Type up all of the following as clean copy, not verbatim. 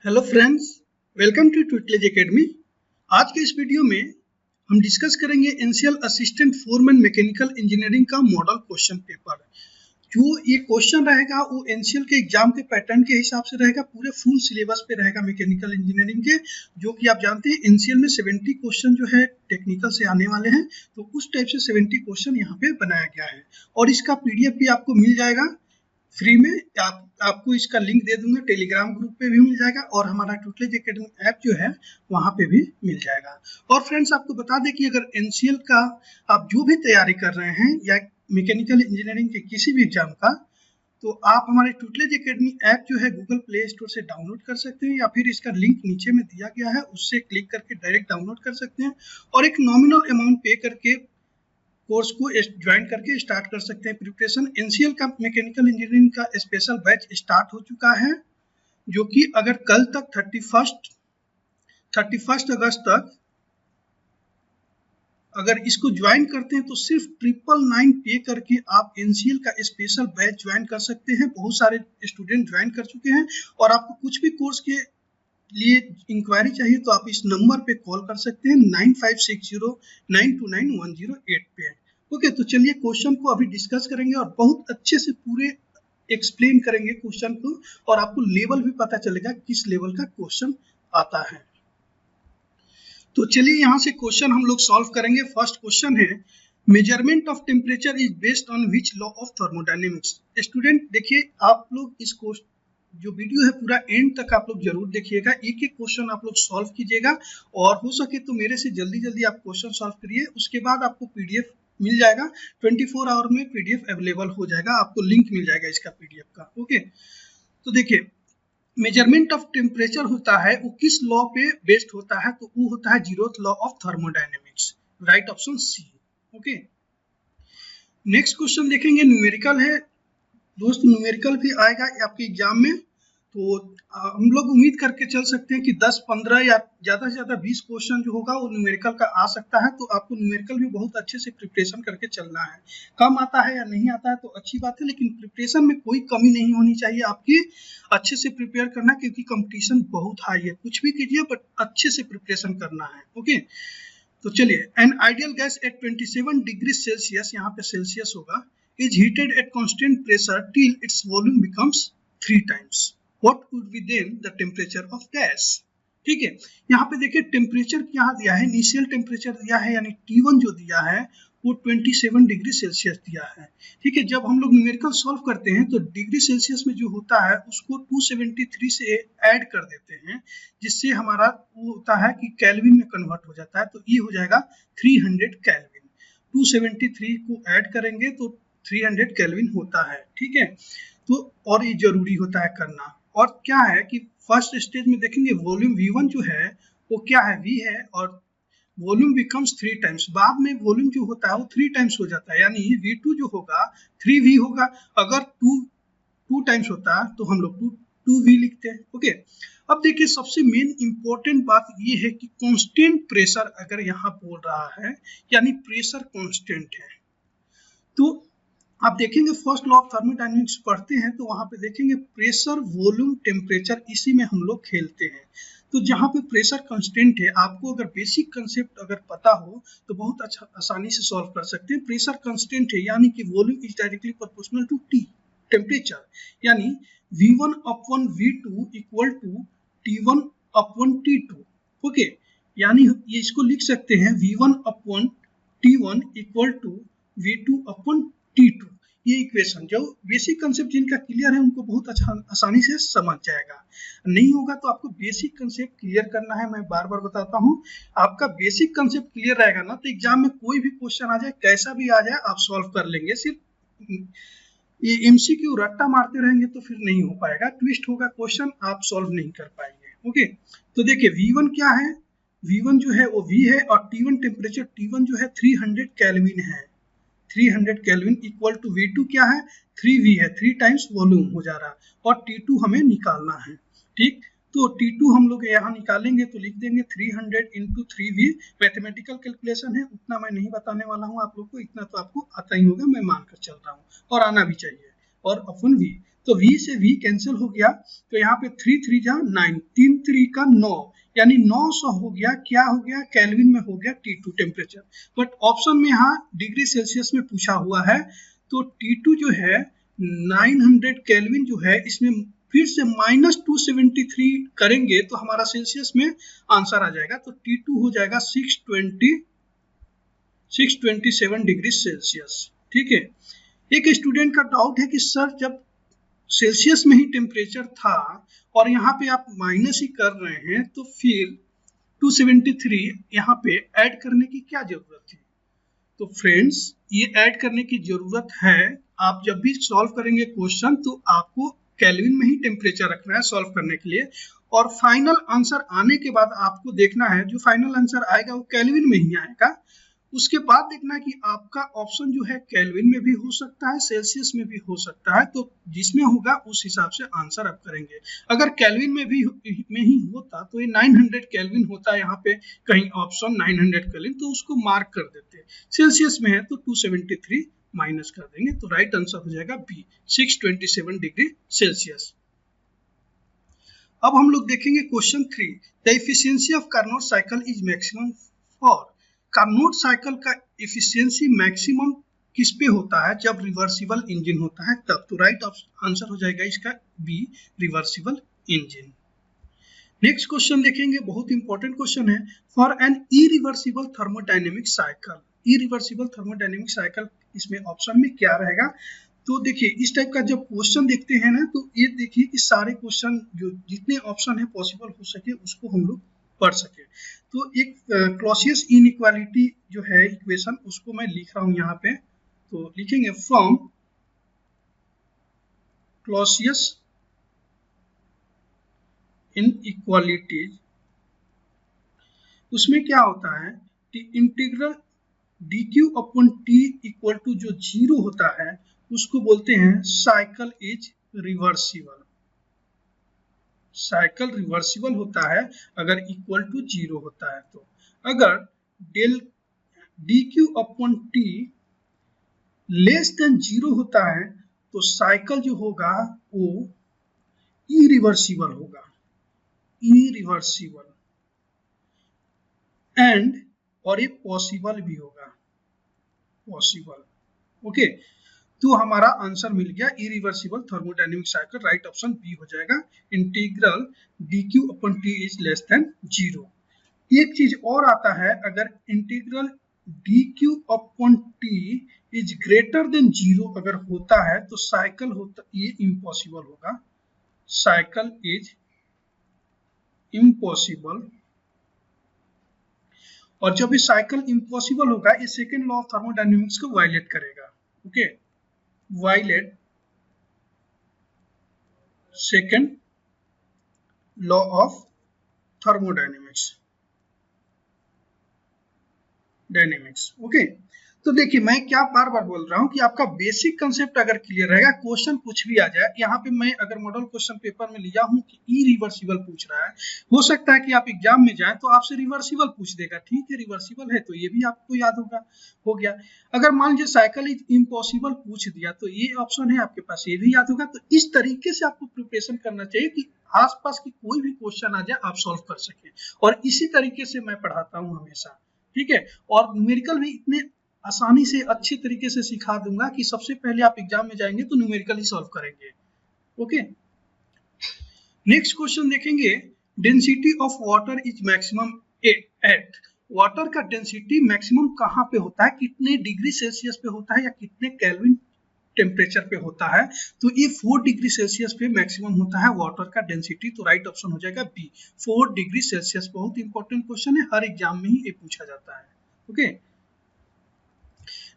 Hello friends, welcome to ट्विटलेज academy. आज के इस वीडियो में हम डिस्कस करेंगे NCL assistant foreman mechanical engineering का मॉडल क्वेश्चन पेपर। जो ये क्वेश्चन रहेगा वो एनसीएल के एग्जाम के पैटर्न के हिसाब से रहेगा, पूरे फुल सिलेबस पे रहेगा मैकेनिकल इंजीनियरिंग के, जो कि आप जानते हैं एनसीएल में 70 क्वेश्चन जो है टेक्निकल से आने वाले हैं। तो उस टाइप से 70 क्वेश्चन यहाँ पे बनाया गया है और इसका पीडीएफ भी आपको मिल जाएगा फ्री में। आपको इसका लिंक दे दूंगा, टेलीग्राम ग्रुप पे भी मिल जाएगा और हमारा ट्विटलेज एकेडमी ऐप जो है वहां पे भी मिल जाएगा। और फ्रेंड्स, आपको बता दें कि अगर एनसीएल का आप जो भी तैयारी कर रहे हैं या मैकेनिकल इंजीनियरिंग के किसी भी एग्जाम का, तो आप हमारे ट्विटलेज एकेडमी ऐप जो है गूगल प्ले स्टोर से डाउनलोड कर सकते हैं या फिर इसका लिंक नीचे में दिया गया है, उससे क्लिक करके डायरेक्ट डाउनलोड कर सकते हैं और एक नॉमिनल अमाउंट पे करके कोर्स को ज्वाइन करके स्टार्ट कर सकते हैं प्रिपरेशन। एनसीएल का मैकेनिकल इंजीनियरिंग का स्पेशल बैच स्टार्ट हो चुका है, जो कि अगर कल तक 31 अगस्त तक अगर इसको ज्वाइन करते हैं तो सिर्फ 999 पे करके आप एनसीएल का स्पेशल बैच ज्वाइन कर सकते हैं। बहुत सारे स्टूडेंट ज्वाइन कर चुके हैं और आपको कुछ भी कोर्स के लिए इंक्वायरी चाहिए तो आप इस नंबर पे कॉल कर सकते हैं 9560929108 पे। ओके, तो चलिए क्वेश्चन को अभी डिस्कस करेंगे और बहुत अच्छे से पूरे एक्सप्लेन करेंगे क्वेश्चन को और आपको लेवल भी पता चलेगा किस लेवल का क्वेश्चन आता है। तो चलिए यहाँ से क्वेश्चन हम लोग सॉल्व करेंगे। फर्स्ट क्वेश्चन है, measurement of temperature is based on which law of thermodynamics. Student देखिए, आप लोग इस जो वीडियो है पूरा एंड तक आप लोग जरूर देखिएगा, एक एक क्वेश्चन आप लोग सॉल्व कीजिएगा और हो सके तो मेरे से जल्दी आप क्वेश्चन सॉल्व करिए। उसके बाद आपको पीडीएफ मिल जाएगा, 24 आवर में पीडीएफ अवेलेबल हो जाएगा, आपको लिंक मिल जाएगा इसका पीडीएफ का। ओके, तो देखिए मेजरमेंट ऑफ टेम्परेचर होता है वो किस लॉ पे बेस्ड होता है, तो वो होता है 0th law of thermodynamics, right option C. Okay, next question देखेंगे, न्यूमेरिकल है दोस्त, न्यूमेरिकल भी आएगा आपके एग्जाम में। तो हम लोग उम्मीद करके चल सकते हैं कि 10-15 या ज़्यादा से ज़्यादा 20 क्वेश्चन जो होगा वो न्यूमेरिकल का आ सकता है। तो आपको न्यूमेरिकल भी बहुत अच्छे से प्रिपरेशन करके चलना है। कम आता है या नहीं आता है तो अच्छी बात है, लेकिन प्रिपरेशन में कोई कमी नहीं होनी चाहिए आपकी। अच्छे से प्रिपेयर करना, क्योंकि कंपटीशन बहुत हाई है। कुछ भी कीजिए बट अच्छे से प्रिपरेशन करना है। ओके, तो चलिए, an ideal gas at 27 degree Celsius, यहाँ पे सेल्सियस होगा, is heated at constant pressure till its volume becomes 3 times. What would be then the temperature of gas? ठीक है, यहाँ पे देखिए टेम्परेचर क्या दिया है, इनिशियल टेम्परेचर दिया है यानी T1 जो दिया है वो 27 डिग्री सेल्सियस दिया है। ठीक है, जब हम लोग न्यूमेरिकल सॉल्व करते हैं तो डिग्री सेल्सियस में जो होता है उसको 273 से ऐड कर देते हैं, जिससे हमारा वो होता है कि केल्विन में कन्वर्ट हो जाता है। तो ये हो जाएगा 300 केल्विन। 273 को ऐड करेंगे तो 300 केल्विन होता है। ठीक है, तो और ये जरूरी होता है करना। और क्या है कि फर्स्ट स्टेज में देखेंगे वॉल्यूम V1 जो है वो क्या है, V है, और वॉल्यूम बिकम्स 3 टाइम्स। बाद में वॉल्यूम जो होता है वो 3 टाइम्स हो जाता है, यानी V2 जो होगा 3V होगा। अगर 2 टाइम्स होता है तो हम लोग 2V लिखते हैं। ओके, अब देखिए सबसे मेन इंपॉर्टेंट बात ये है कि कांस्टेंट प्रेशर अगर यहाँ बोल रहा है यानी प्रेशर कांस्टेंट है, तो आप देखेंगे फर्स्ट लॉ ऑफ थर्मोडायनेमिक्स पढ़ते हैं तो वहां पे देखेंगे प्रेशर वॉल्यूम टेम्परेचर, इसी में हम लोग खेलते हैं। तो जहां पे प्रेशर कांस्टेंट है, आपको अगर बेसिक कंसेप्ट अगर पता हो तो बहुत अच्छा आसानी से सॉल्व कर सकते हैं। प्रेशर कांस्टेंट है यानी कि volume is directly proportional to T temperature, यानी V1 upon V2 equal to T1 upon T2। Okay, यानी ये इसको लिख सकते हैं V1 upon T1 equal to V2 upon T2। ये इक्वेशन जो बेसिक कंसेप्ट जिनका क्लियर है उनको बहुत अच्छा आसानी से समझ जाएगा। नहीं होगा तो आपको बेसिक कंसेप्ट क्लियर करना है। मैं बार बार बताता हूँ, आपका बेसिक कंसेप्ट क्लियर रहेगा ना तो एग्जाम में कोई भी क्वेश्चन आ जाए, कैसा भी आ जाए, आप सॉल्व कर लेंगे। सिर्फ ये एमसीक्यू रट्टा मारते रहेंगे तो फिर नहीं हो पाएगा, ट्विस्ट होगा क्वेश्चन, आप सॉल्व नहीं कर पाएंगे। ओके, तो देखिए V1 क्या है, V1 जो है वो V है और T1 टेम्परेचर T1 जो है 300 केल्विन है। 300 केल्विन इक्वल टू V2 क्या है, 3V है, 3 टाइम्स वॉल्यूम हो जा रहा है और T2 हमें निकालना है। ठीक, तो T2 हम लोग यहाँ निकालेंगे तो लिख देंगे 300 इंटू 3V। मैथमेटिकल कैलकुलेशन है, उतना मैं नहीं बताने वाला हूँ आप लोग को, इतना तो आपको आता ही होगा, मैं मानकर चल रहा हूँ और आना भी चाहिए, और अपन V। तो v से v कैंसिल हो गया, तो यहाँ पे 3 3 जा 9, 3 3 का 9, यानी 900 हो गया, क्या हो गया, केल्विन में हो गया T2 टेम्परेचर। बट ऑप्शन में यहाँ डिग्री सेल्सियस में पूछा हुआ है, तो T2 जो है 900 केल्विन जो है, इसमें फिर से -273 करेंगे तो हमारा सेल्सियस में आंसर आ जाएगा, तो T2 हो जाएगा 627 डिग्री सेल्सियस। ठीक है। एक स्टूडेंट का डाउट है कि सर जब सेल्सियस में ही टेम्परेचर था और यहाँ पे आप माइनस ही कर रहे हैं, तो फिर 273 यहाँ पे ऐड करने की क्या जरूरत थी? तो फ्रेंड्स, ये ऐड करने की जरूरत है, आप जब भी सॉल्व करेंगे क्वेश्चन तो आपको केल्विन में ही टेम्परेचर रखना है सॉल्व करने के लिए, और फाइनल आंसर आने के बाद आपको देखना है जो फाइनल आंसर आएगा वो केल्विन में ही आएगा। उसके बाद देखना है कि आपका ऑप्शन जो है केल्विन में भी हो सकता है, सेल्सियस में भी हो सकता है, तो जिसमें होगा उस हिसाब से आंसर आप करेंगे। अगर केल्विन में ही होता तो ये 900 केल्विन होता, यहाँ पे कहीं ऑप्शन 900 केल्विन, तो उसको मार्क कर देते। सेल्सियस में है तो 273 माइनस कर देंगे, तो राइट आंसर हो जाएगा बी, 627 डिग्री सेल्सियस। अब हम लोग देखेंगे question 3, the efficiency of Carnot cycle is maximum for. Carnot cycle का एफिशिएंसी मैक्सिमम किस पे होता है? जब रिवर्सिबल इंजन होता है तब। तो राइट आंसर हो जाएगा इसका B, reversible engine. Next question देखेंगे, बहुत इंपॉर्टेंट क्वेश्चन है। For an irreversible thermodynamic cycle, irreversible thermodynamic cycle, इसमें ऑप्शन में क्या रहेगा? तो देखिए इस टाइप का जब क्वेश्चन देखते हैं ना, तो ये देखिए कि सारे क्वेश्चन जो जितने ऑप्शन है पॉसिबल हो सके उसको हम लोग पढ़ सके। तो एक क्लॉसियस इनइक्वालिटी जो है इक्वेशन, उसको मैं लिख रहा हूं यहाँ पे, तो लिखेंगे फ्रॉम क्लॉसियस इनइक्वालिटीज, उसमें क्या होता है कि integral dq upon t equal to जो 0 होता है उसको बोलते हैं cycle is reversible. Cycle reversible होता है अगर इक्वल टू 0 होता है। तो अगर del dq upon t less than 0 होता है तो साइकिल जो होगा वो इरिवर्सिबल होगा, इरिवर्सिबल, एंड और ये पॉसिबल भी होगा, पॉसिबल। ओके, तो हमारा आंसर मिल गया irreversible thermodynamic cycle, right option B हो जाएगा। Integral dq upon t is less than 0। एक चीज और आता है, अगर integral dq upon t is greater than 0 अगर होता है तो साइकिल होता, ये इम्पॉसिबल होगा, साइकिल इज इम्पॉसिबल। और जब ये साइकिल इम्पॉसिबल होगा, ये सेकेंड लॉ ऑफ थर्मोडायनेमिक्स को वायलेट करेगा। Okay, violate second law of thermodynamics, dynamics. Okay, तो देखिए मैं क्या बार बार बोल रहा हूं कि आपका बेसिक कंसेप्ट अगर क्लियर रहेगा, क्वेश्चन कुछ भी आ जाए, यहाँ पे मैं अगर मॉडल क्वेश्चन पेपर में लिया हूं कि इरिवर्सिबल पूछ रहा है, हो सकता है कि आप एग्जाम में जाए तो आपसे रिवर्सिबल पूछ देगा, ठीक है रिवर्सिबल है तो ये भी आपको याद होगा, हो गया। अगर मान लीजिए साइकिल इज इम्पॉसिबल पूछ दिया तो ये ऑप्शन है आपके पास, ये भी याद होगा। तो इस तरीके से आपको प्रिपरेशन करना चाहिए कि आसपास की कोई भी क्वेश्चन आ जाए आप सॉल्व कर सके, और इसी तरीके से मैं पढ़ाता हूँ हमेशा, ठीक है। और न्यूमेरिकल भी इतने आसानी से अच्छे तरीके से सिखा दूंगा कि सबसे पहले आप एग्जाम में जाएंगे तो न्यूमेरिकल ही सॉल्व करेंगे। ओके, नेक्स्ट क्वेश्चन देखेंगे, density of water is maximum at. Water का डेंसिटी मैक्सिमम कहाँ पे होता है, कितने डिग्री सेल्सियस पे होता है या कितने केल्विन टेम्परेचर पे होता है? तो ये 4 डिग्री सेल्सियस पे मैक्सिमम होता है वाटर का डेंसिटी, तो राइट ऑप्शन हो जाएगा बी, 4 डिग्री सेल्सियस। बहुत इंपॉर्टेंट क्वेश्चन है, हर एग्जाम में ही ये पूछा जाता है। ओके,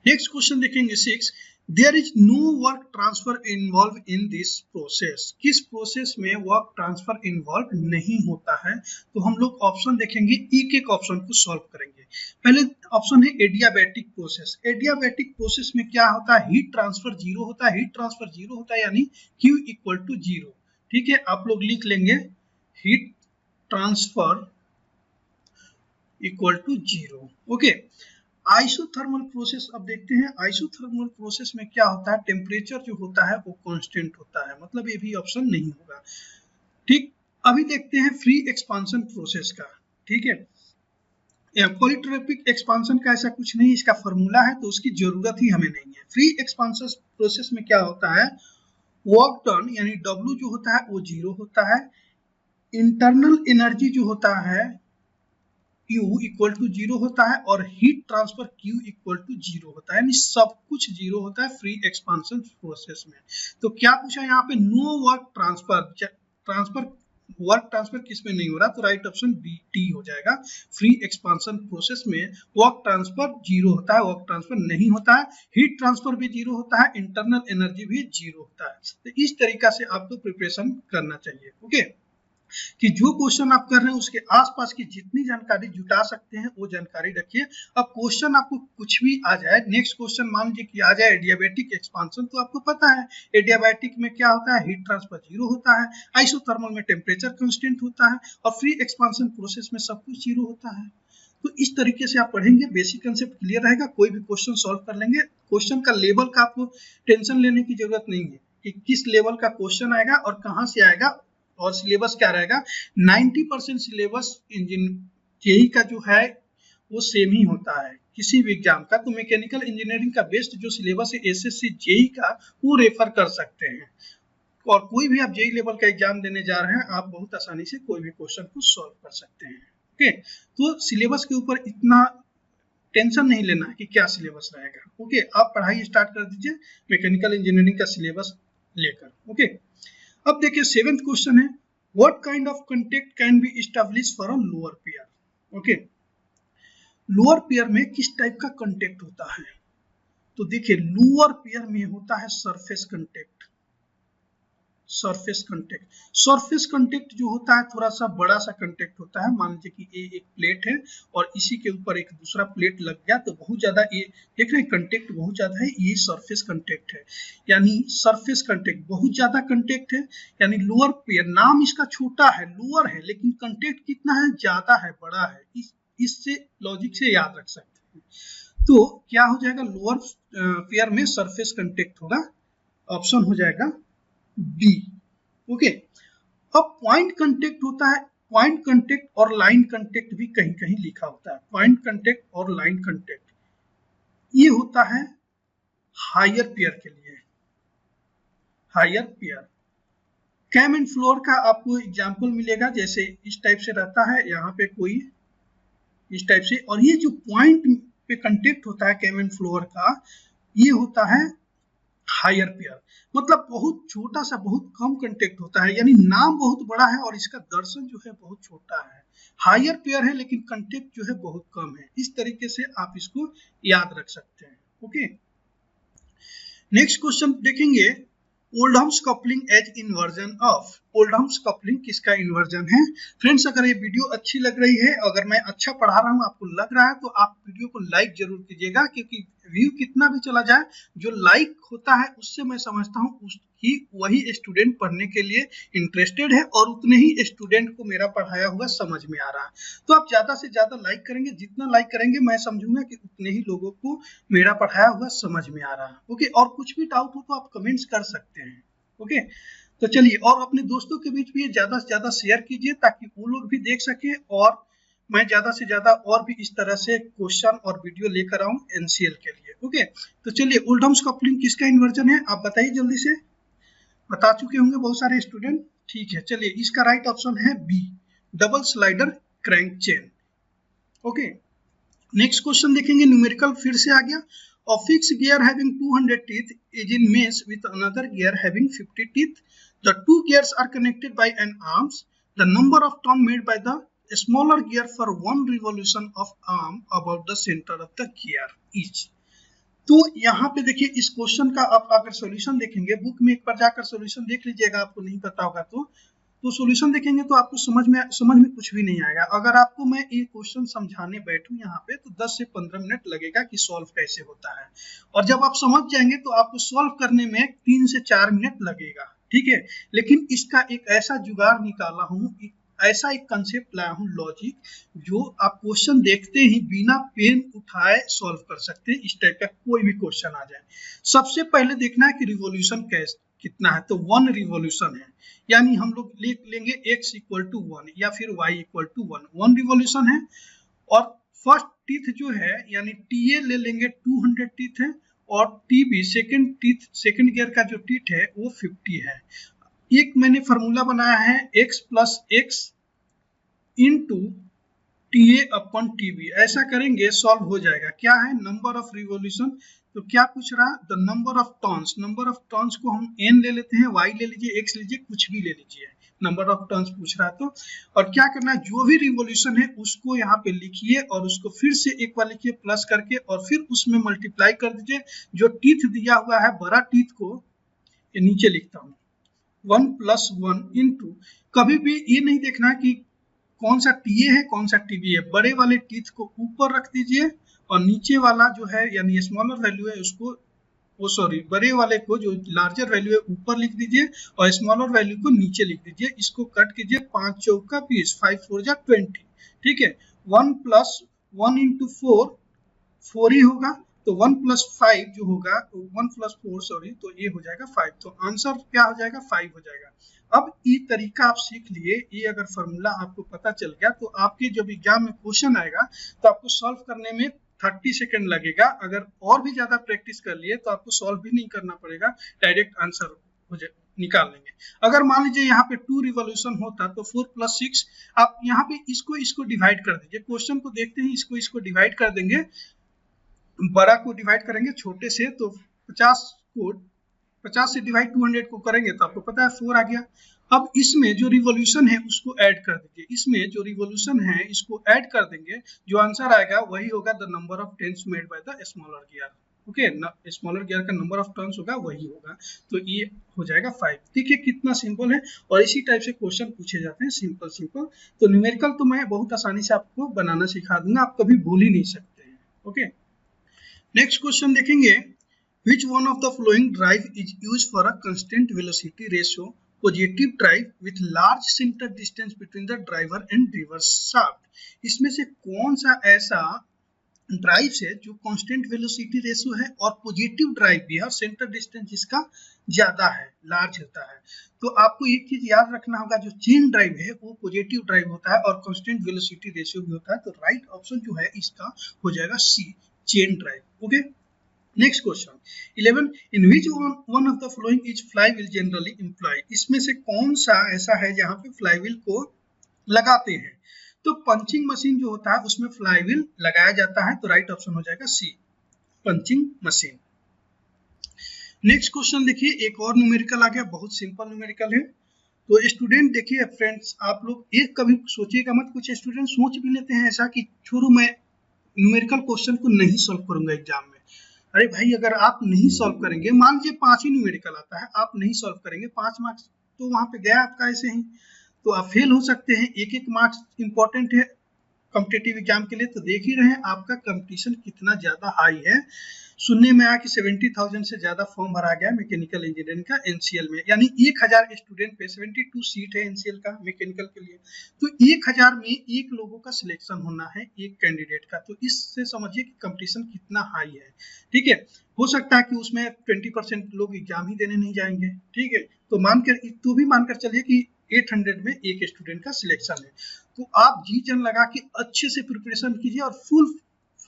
नेक्स्ट क्वेश्चन देखेंगे 6, there is no work transfer involve in this process. किस प्रोसेस में वर्क ट्रांसफर इन्वॉल्व नहीं होता है? तो हम लोग ऑप्शन देखेंगे, एक एक ऑप्शन को सॉल्व करेंगे। पहले ऑप्शन है एडियाबैटिक प्रोसेस। एडियाबैटिक प्रोसेस में क्या होता है, हीट ट्रांसफर 0 होता है, हीट ट्रांसफर 0 होता है यानी Q इक्वल टू 0, ठीक है। आप लोग लिख लेंगे heat transfer equal to 0। Okay, isothermal process अब देखते हैं। आइसोथर्मल प्रोसेस में क्या होता है, टेम्परेचर जो होता है वो कांस्टेंट होता है, मतलब ये भी ऑप्शन नहीं होगा। ठीक, अभी देखते हैं फ्री एक्सपांशन प्रोसेस का। ठीक है, पॉलीट्रोपिक एक्सपांशन का ऐसा कुछ नहीं, इसका फॉर्मूला है तो उसकी जरूरत ही हमें नहीं है। फ्री एक्सपांशन प्रोसेस में क्या होता है, वर्क डन यानी W जो होता है वो 0 होता है, इंटरनल एनर्जी जो होता है Q इक्वल टू 0 होता है, और heat transfer Q equal to 0 होता है, यानी सब कुछ 0 होता है फ्री एक्सपांशन प्रोसेस में। तो क्या पूछा यहाँ पे, no work transfer work transfer किसमें नहीं हो रहा, तो राइट ऑप्शन बी टी हो जाएगा। फ्री एक्सपांशन प्रोसेस में वर्क ट्रांसफर 0 होता है, वर्क ट्रांसफर नहीं होता है, हीट ट्रांसफर भी 0 होता है, इंटरनल एनर्जी भी 0 होता है। तो इस तरीका से आपको प्रिपरेशन करना चाहिए। ओके, कि जो क्वेश्चन आप कर रहे हैं उसके आसपास की जितनी जानकारी जुटा सकते हैं वो जानकारी रखिए। अब क्वेश्चन आपको कुछ भी आ जाए, नेक्स्ट क्वेश्चन मान लीजिए कि आ जाए एडियाबैटिक एक्सपांशन, तो आपको पता है एडियाबैटिक में क्या होता है, हीट ट्रांसफर 0 होता है, आइसोथर्मल में टेम्परेचर कांस्टेंट होता है, और फ्री एक्सपांशन प्रोसेस में सब कुछ 0 होता है। तो इस तरीके से आप पढ़ेंगे, बेसिक कंसेप्ट क्लियर रहेगा, कोई भी क्वेश्चन सॉल्व कर लेंगे। क्वेश्चन का लेवल का आपको टेंशन लेने की जरूरत नहीं है कि किस लेवल का क्वेश्चन आएगा और कहाँ से आएगा, और सिलेबस क्या रहेगा। 90% सिलेबस जेई का जो है वो सेम ही होता है किसी भी एग्जाम का। तो मैकेनिकल इंजीनियरिंग का बेस्ट जो सिलेबस है एसएससी जेई का, वो रेफर कर सकते हैं, और कोई भी आप जेई लेवल का एग्जाम देने जा रहे हैं आप बहुत आसानी से कोई भी क्वेश्चन को सॉल्व कर सकते हैं। ओके, तो सिलेबस के ऊपर इतना टेंशन नहीं लेना कि क्या सिलेबस रहेगा। ओके, आप पढ़ाई स्टार्ट कर दीजिए मैकेनिकल इंजीनियरिंग का सिलेबस लेकर। ओके, अब देखिए 7th क्वेश्चन है, what kind of contact can be establish for a lower pair. Okay, lower pair में किस टाइप का कंटेक्ट होता है, तो देखिए लोअर पेयर में होता है सरफेस कंटेक्ट। सरफेस कंटेक्ट जो होता है थोड़ा सा बड़ा सा कंटेक्ट होता है। मान लीजिए कि ये एक प्लेट है और इसी के ऊपर एक दूसरा प्लेट लग गया, तो बहुत ज्यादा ये देख रहे हैं कंटेक्ट बहुत ज्यादा है, ये सरफेस कंटेक्ट है। यानी सरफेस कंटेक्ट बहुत ज्यादा कंटेक्ट है, यानी लोअर पेयर, नाम इसका छोटा है लोअर है, लेकिन कंटेक्ट कितना है, ज्यादा है, बड़ा है। इससे लॉजिक से याद रख सकते हैं। तो क्या हो जाएगा, लोअर पेयर में सरफेस कंटेक्ट होगा, ऑप्शन हो जाएगा बी। ओके, अब पॉइंट कंटेक्ट होता है, पॉइंट कंटेक्ट और लाइन कंटेक्ट भी कहीं कहीं लिखा होता है। पॉइंट कंटेक्ट और लाइन कंटेक्ट ये होता है हायर पेयर के लिए, higher pair. Cam and floor का आपको एग्जांपल मिलेगा, जैसे इस टाइप से रहता है, यहाँ पे कोई इस टाइप से, और ये जो पॉइंट पे कंटेक्ट होता है कैम एंड फ्लोर का, ये होता है हायर पेयर। मतलब बहुत छोटा सा, बहुत कम कंटेक्ट होता है, यानी नाम बहुत बड़ा है और इसका दर्शन जो है बहुत छोटा है। हायर पेयर है लेकिन कंटेक्ट जो है बहुत कम है। इस तरीके से आप इसको याद रख सकते हैं। ओके, नेक्स्ट क्वेश्चन देखेंगे, Oldham's coupling as inversion of. Oldham's coupling किसका इन्वर्जन है। फ्रेंड्स, अगर ये वीडियो अच्छी लग रही है, अगर मैं अच्छा पढ़ा रहा हूँ, आपको लग रहा है, तो आप वीडियो को लाइक जरूर कीजिएगा, क्योंकि व्यू कितना भी चला जाए, जो लाइक होता है उससे मैं समझता हूँ कि वही स्टूडेंट पढ़ने के लिए इंटरेस्टेड है और उतने ही स्टूडेंट को मेरा पढ़ाया हुआ समझ में आ रहा है। तो आप ज्यादा से ज्यादा लाइक करेंगे, जितना लाइक करेंगे मैं समझूंगा कि उतने ही लोगों को मेरा पढ़ाया हुआ समझ में आ रहा है। ओके, और कुछ भी डाउट हो तो आप कमेंट्स कर सकते हैं। ओके, तो चलिए, और अपने दोस्तों के बीच भी ज्यादा से ज्यादा शेयर कीजिए ताकि वो लोग भी देख सके, और मैं ज्यादा से ज्यादा और भी इस तरह से क्वेश्चन और वीडियो लेकर आऊं एनसीएल के लिए। ओके, तो चलिए, ओल्डहम्स कपलिंग किसका इन्वर्जन है, आप बताइए जल्दी से। बता चुके होंगे बहुत सारे स्टूडेंट। ठीक है, चलिए, इसका राइट ऑप्शन है B, double slider crank chain. Okay, next question देखेंगे, न्यूमेरिकल फिर से आ गया। A fixed gear having 200 teeth is in mesh with another gear having 50 teeth. The two gears are connected by an arms. The number of turn made by the smaller gear for one revolution of arm about the center of the gear each. तो यहाँ पे देखिए, इस question का आप अगर solution देखेंगे, book में एक बार जाकर सॉल्यूशन देख लीजिएगा, आपको नहीं पता होगा तो सॉल्यूशन देखेंगे तो आपको समझ में कुछ भी नहीं आएगा। अगर आपको मैं ये क्वेश्चन समझाने बैठूं यहाँ पे तो 10 से 15 मिनट लगेगा कि सॉल्व कैसे होता है, और जब आप समझ जाएंगे तो आपको सॉल्व करने में 3 से 4 मिनट लगेगा। ठीक है, लेकिन इसका एक ऐसा जुगाड़ निकाला हूँ, ऐसा एक कंसेप्ट लाया हूँ लॉजिक, जो आप क्वेश्चन देखते ही बिना पेन उठाए सॉल्व कर सकते हैं। इस टाइप का कोई भी क्वेश्चन आ जाए, सबसे पहले देखना है कि रिवॉल्यूशन कितना है, तो 1 रिवॉल्यूशन है, यानी हम लोग लिख लेंगे x इक्वल टू 1 या फिर y इक्वल टू 1 रिवॉल्यूशन है। और फर्स्ट टीथ जो है यानी TA ले लेंगे 200 टीथ है, और TB सेकेंड गियर का जो टीथ है वो 50 है। एक मैंने फार्मूला बनाया है x plus x into TA अपन TB, ऐसा करेंगे सॉल्व हो जाएगा। क्या है, नंबर ऑफ रिवॉल्यूशन, तो क्या पूछ रहा है, द नंबर ऑफ टर्न्स को हम n ले लेते हैं, y ले लीजिए, x लीजिए, कुछ भी ले लीजिए, नंबर ऑफ टर्न्स पूछ रहा है तो। और क्या करना है, जो भी रिवॉल्यूशन है उसको यहाँ पे लिखिए और उसको फिर से एक बार लिखिए प्लस करके, और फिर उसमें मल्टीप्लाई कर दीजिए। जो टीथ दिया हुआ है बड़ा टीथ को ये नीचे लिखता हूँ 1 प्लस 1 इंटू, कभी भी ये नहीं देखना कि कौन सा TA है कौन सा TB है, बड़े वाले टीथ को ऊपर रख दीजिए और नीचे वाला जो है यानी स्मॉलर वैल्यू है उसको बड़े वाले को जो लार्जर वैल्यू है ऊपर लिख दीजिए और स्मॉलर वैल्यू को नीचे लिख दीजिए। इसको कट कीजिए, 5 चौका 20, 5 4 जा 20, ठीक है। 1 प्लस 1 इंटू 4 ही होगा, तो 1 प्लस 5 जो होगा 1 प्लस 4 सॉरी, तो ये हो जाएगा 5, तो आंसर क्या हो जाएगा 5 हो जाएगा। अब ये तरीका आप सीख लिए, ये अगर फॉर्मूला आपको पता चल गया तो आपके जब एग्जाम में क्वेश्चन आएगा तो आपको सॉल्व करने में 30 सेकंड लगेगा। अगर और भी ज्यादा प्रैक्टिस कर लिए तो आपको सॉल्व भी नहीं करना पड़ेगा, डायरेक्ट आंसर हो जाए निकाल लेंगे। अगर मान लीजिए यहाँ पे 2 रिवॉल्यूशन होता तो 4 प्लस 6, आप यहाँ पे इसको डिवाइड कर दीजिए, क्वेश्चन को देखते ही इसको डिवाइड कर देंगे, बड़ा को डिवाइड करेंगे छोटे से, तो 50 से डिवाइड 200 को करेंगे तो आपको पता है 4 आ गया। अब इसमें जो रिवॉल्यूशन है उसको ऐड कर दीजिए, इसमें जो रिवॉल्यूशन है इसको ऐड कर देंगे, जो आंसर आएगा वही होगा the number of turns made by the smaller gear. Okay, smaller gear का नंबर ऑफ टर्न्स होगा वही होगा, तो ये हो जाएगा 5। देखिए कितना सिंपल है, और इसी टाइप से क्वेश्चन पूछे जाते हैं सिंपल। तो न्यूमेरिकल तो मैं बहुत आसानी से आपको बनाना सिखा दूंगा, आप कभी भूल ही नहीं सकते हैं। ओके, नेक्स्ट क्वेश्चन देखेंगे, which one of the following drive is used for a constant velocity ratio positive drive with large center distance between the driver and reverse shaft। इसमें से कौन सा ऐसा ड्राइव है जो कांस्टेंट वेलोसिटी रेशियो है और पॉजिटिव ड्राइव भी है और सेंटर डिस्टेंस इसका ज्यादा है, लार्ज होता है। तो आपको एक चीज याद रखना होगा, जो चेन ड्राइव है वो पॉजिटिव ड्राइव होता है और कांस्टेंट वेलोसिटी रेशियो भी होता है, तो राइट ऑप्शन जो है इसका हो जाएगा C, chain drive. Okay, next question 11, in which one of the following is flywheel generally employ. इसमें से कौन सा ऐसा है जहां पे फ्लाईव्हील को लगाते हैं, तो पंचिंग मशीन जो होता है उसमें फ्लाईव्हील लगाया जाता है, तो राइट ऑप्शन हो जाएगा सी, पंचिंग मशीन। नेक्स्ट क्वेश्चन देखिए, एक और न्यूमेरिकल आ गया, बहुत सिंपल न्यूमेरिकल है। तो स्टूडेंट देखिए फ्रेंड्स, आप लोग एक कभी सोचिएगा मत, कुछ स्टूडेंट सोच भी लेते हैं ऐसा कि छोड़ो मैं न्यूमेरिकल क्वेश्चन को नहीं सॉल्व करूंगा एग्जाम में। अरे भाई, अगर आप नहीं सॉल्व करेंगे, मान लीजिए 5 ही न्यूमेरिकल आता है, आप नहीं सॉल्व करेंगे, 5 मार्क्स तो वहां पे गया आपका ऐसे ही, तो आप फेल हो सकते हैं। एक मार्क्स इंपॉर्टेंट है कॉम्पिटिटिव एग्जाम के लिए, तो देख ही रहे हैं आपका कंपटीशन कितना ज्यादा हाई है। सुनने में आया कि 70,000 से ज्यादा फॉर्म भरा गया मैकेनिकल इंजीनियरिंग का एनसीएल में, यानी 1000 स्टूडेंट पे 72 सीट है एनसीएल का मैकेनिकल के लिए, तो 1000 में एक लोगों का सिलेक्शन होना है, एक कैंडिडेट का, तो इससे समझिए कि कंपटीशन कितना हाई है। ठीक है, हो सकता है कि उसमें 20% लोग एग्जाम ही देने नहीं जाएंगे। ठीक है, तो भी मानकर चलिए कि 800 में एक स्टूडेंट का सिलेक्शन है, तो आप जी जान लगा के अच्छे से प्रिपरेशन कीजिए और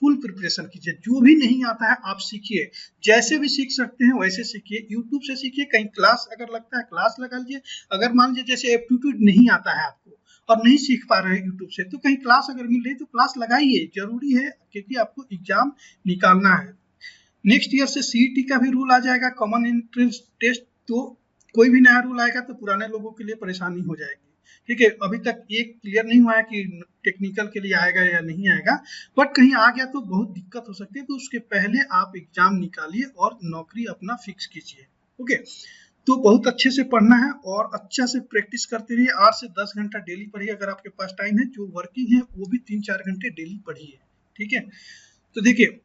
फुल प्रिपरेशन कीजिए। जो भी नहीं आता है आप सीखिए, जैसे भी सीख सकते हैं वैसे सीखिए, यूट्यूब से सीखिए, कहीं क्लास अगर लगता है क्लास लगा लीजिए। अगर मान लीजिए जैसे एप्टीट्यूड नहीं आता है आपको और नहीं सीख पा रहे हैं यूट्यूब से, तो कहीं क्लास अगर मिल रही है तो क्लास लगाइए, जरूरी है, क्योंकि आपको एग्जाम निकालना है। नेक्स्ट ईयर से सीईटी का भी रूल आ जाएगा, कॉमन एंट्रेंस टेस्ट, तो कोई भी नया रूल आएगा तो पुराने लोगों के लिए परेशानी हो जाएगी। ठीक है, अभी तक एक क्लियर नहीं हुआ है कि टेक्निकल के लिए आएगा या नहीं आएगा, बट कहीं आ गया तो बहुत दिक्कत हो सकती है, तो उसके पहले आप एग्जाम निकालिए और नौकरी अपना फिक्स कीजिए। ओके, तो बहुत अच्छे से पढ़ना है और अच्छा से प्रैक्टिस करते रहिए, 8 से 10 घंटा डेली पढ़िए, अगर आपके पास टाइम है। जो वर्किंग है वो भी 3-4 घंटे डेली पढ़िए। ठीक है, तो देखिए,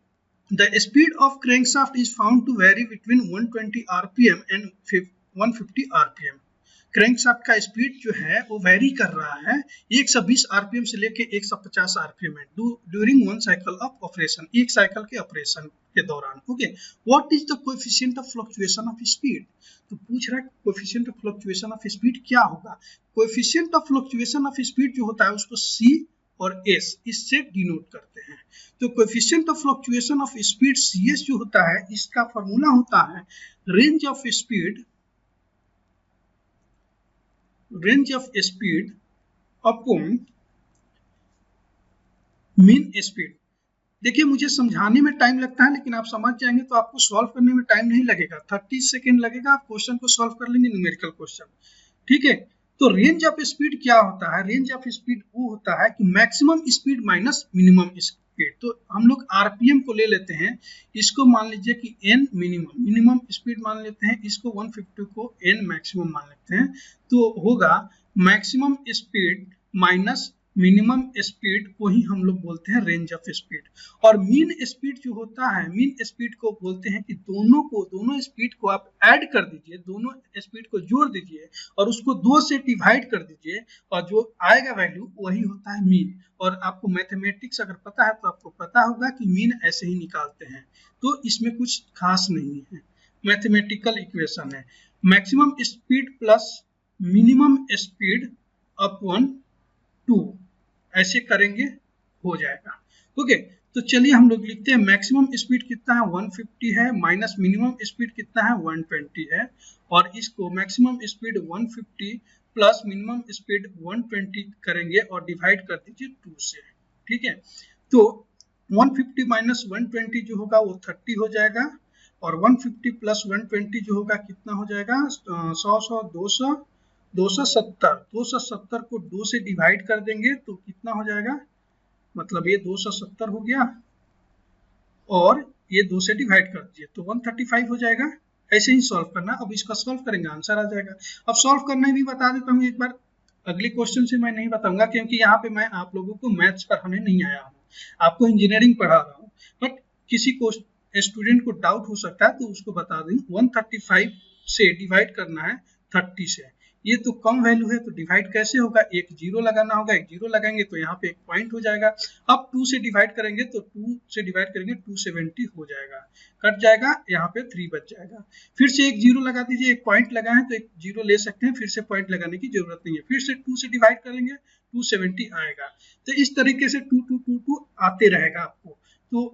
the speed of crankshaft is found to vary between 120 rpm and 150 rpm। Crankshaft का स्पीड जो है वो वेरी कर रहा है 120 आरपीएम से लेके 150 आरपीएम में during one cycle of operation, एक साइकिल के ऑपरेशन के दौरान। Okay, what is the coefficient of fluctuation of speed? तो पूछ रहा है coefficient of fluctuation of speed क्या होगा। Coefficient of fluctuation of speed जो होता है उसको सी और एस इससे डिनोट करते हैं। तो coefficient of fluctuation of speed C S जो होता है इसका फॉर्मूला होता है range of speed upon mean speed. देखिए मुझे समझाने में टाइम लगता है लेकिन आप समझ जाएंगे तो आपको सॉल्व करने में टाइम नहीं लगेगा, 30 सेकेंड लगेगा, आप क्वेश्चन को सॉल्व कर लेंगे, न्यूमेरिकल क्वेश्चन। ठीक है, तो रेंज ऑफ स्पीड क्या होता है? रेंज ऑफ स्पीड वो होता है कि maximum speed minus minimum speed. तो हम लोग आरपीएम को ले लेते हैं, इसको मान लीजिए कि एन मिनिमम स्पीड मान लेते हैं, इसको 150 को एन मैक्सिमम मान लेते हैं, तो होगा maximum speed minus minimum speed को ही हम लोग बोलते हैं रेंज ऑफ स्पीड। और मीन स्पीड जो होता है, मीन स्पीड को बोलते हैं कि दोनों स्पीड को आप ऐड कर दीजिए, दोनों स्पीड को जोड़ दीजिए और उसको 2 से डिवाइड कर दीजिए और जो आएगा वैल्यू वही होता है मीन। और आपको मैथमेटिक्स अगर पता है तो आपको पता होगा कि मीन ऐसे ही निकालते हैं, तो इसमें कुछ खास नहीं है, मैथमेटिकल इक्वेशन है। Maximum speed plus minimum speed upon 2 ऐसे करेंगे हो जाएगा। ओके, तो चलिए हम लोग लिखते हैं मैक्सिमम स्पीड कितना है 150 है, माइनस मिनिमम स्पीड कितना है 120 है, और इसको maximum speed 150 plus minimum speed 120 करेंगे और डिवाइड कर दीजिए 2 से। ठीक है, तो 150 माइनस 120 जो होगा वो 30 हो जाएगा और 150 प्लस 120 जो होगा कितना हो जाएगा 100 200 270 को 2 से डिवाइड कर देंगे तो कितना हो जाएगा, मतलब ये 270 हो गया और ये 2 से डिवाइड कर दीजिए तो 135 हो जाएगा। ऐसे ही सॉल्व करना, अब इसका सॉल्व करेंगे आंसर आ जाएगा। अब सॉल्व करना भी बता देता हूँ एक बार, अगले क्वेश्चन से मैं नहीं बताऊंगा क्योंकि यहाँ पे मैं आप लोगों को मैथ्स पढ़ाने नहीं आया हूँ, आपको इंजीनियरिंग पढ़ा रहा हूँ। बट किसी को स्टूडेंट को डाउट हो सकता है तो उसको बता दें 135 से डिवाइड करना है 30 से, ये तो कम वैल्यू है तो डिवाइड कैसे होगा, एक जीरो लगाना होगा, एक जीरो लगाएंगे तो यहाँ पे एक पॉइंट हो जाएगा। अब 2 से डिवाइड करेंगे तो 2 से डिवाइड करेंगे 270 हो जाएगा, कट जाएगा, यहाँ पे 3 बच जाएगा। फिर से एक जीरो लगा दीजिए, एक पॉइंट लगा है तो एक जीरो ले सकते हैं, फिर से पॉइंट लगाने की जरूरत नहीं है। फिर से 2 से डिवाइड करेंगे 270 आएगा। तो इस तरीके से 2 आते रहेगा आपको, तो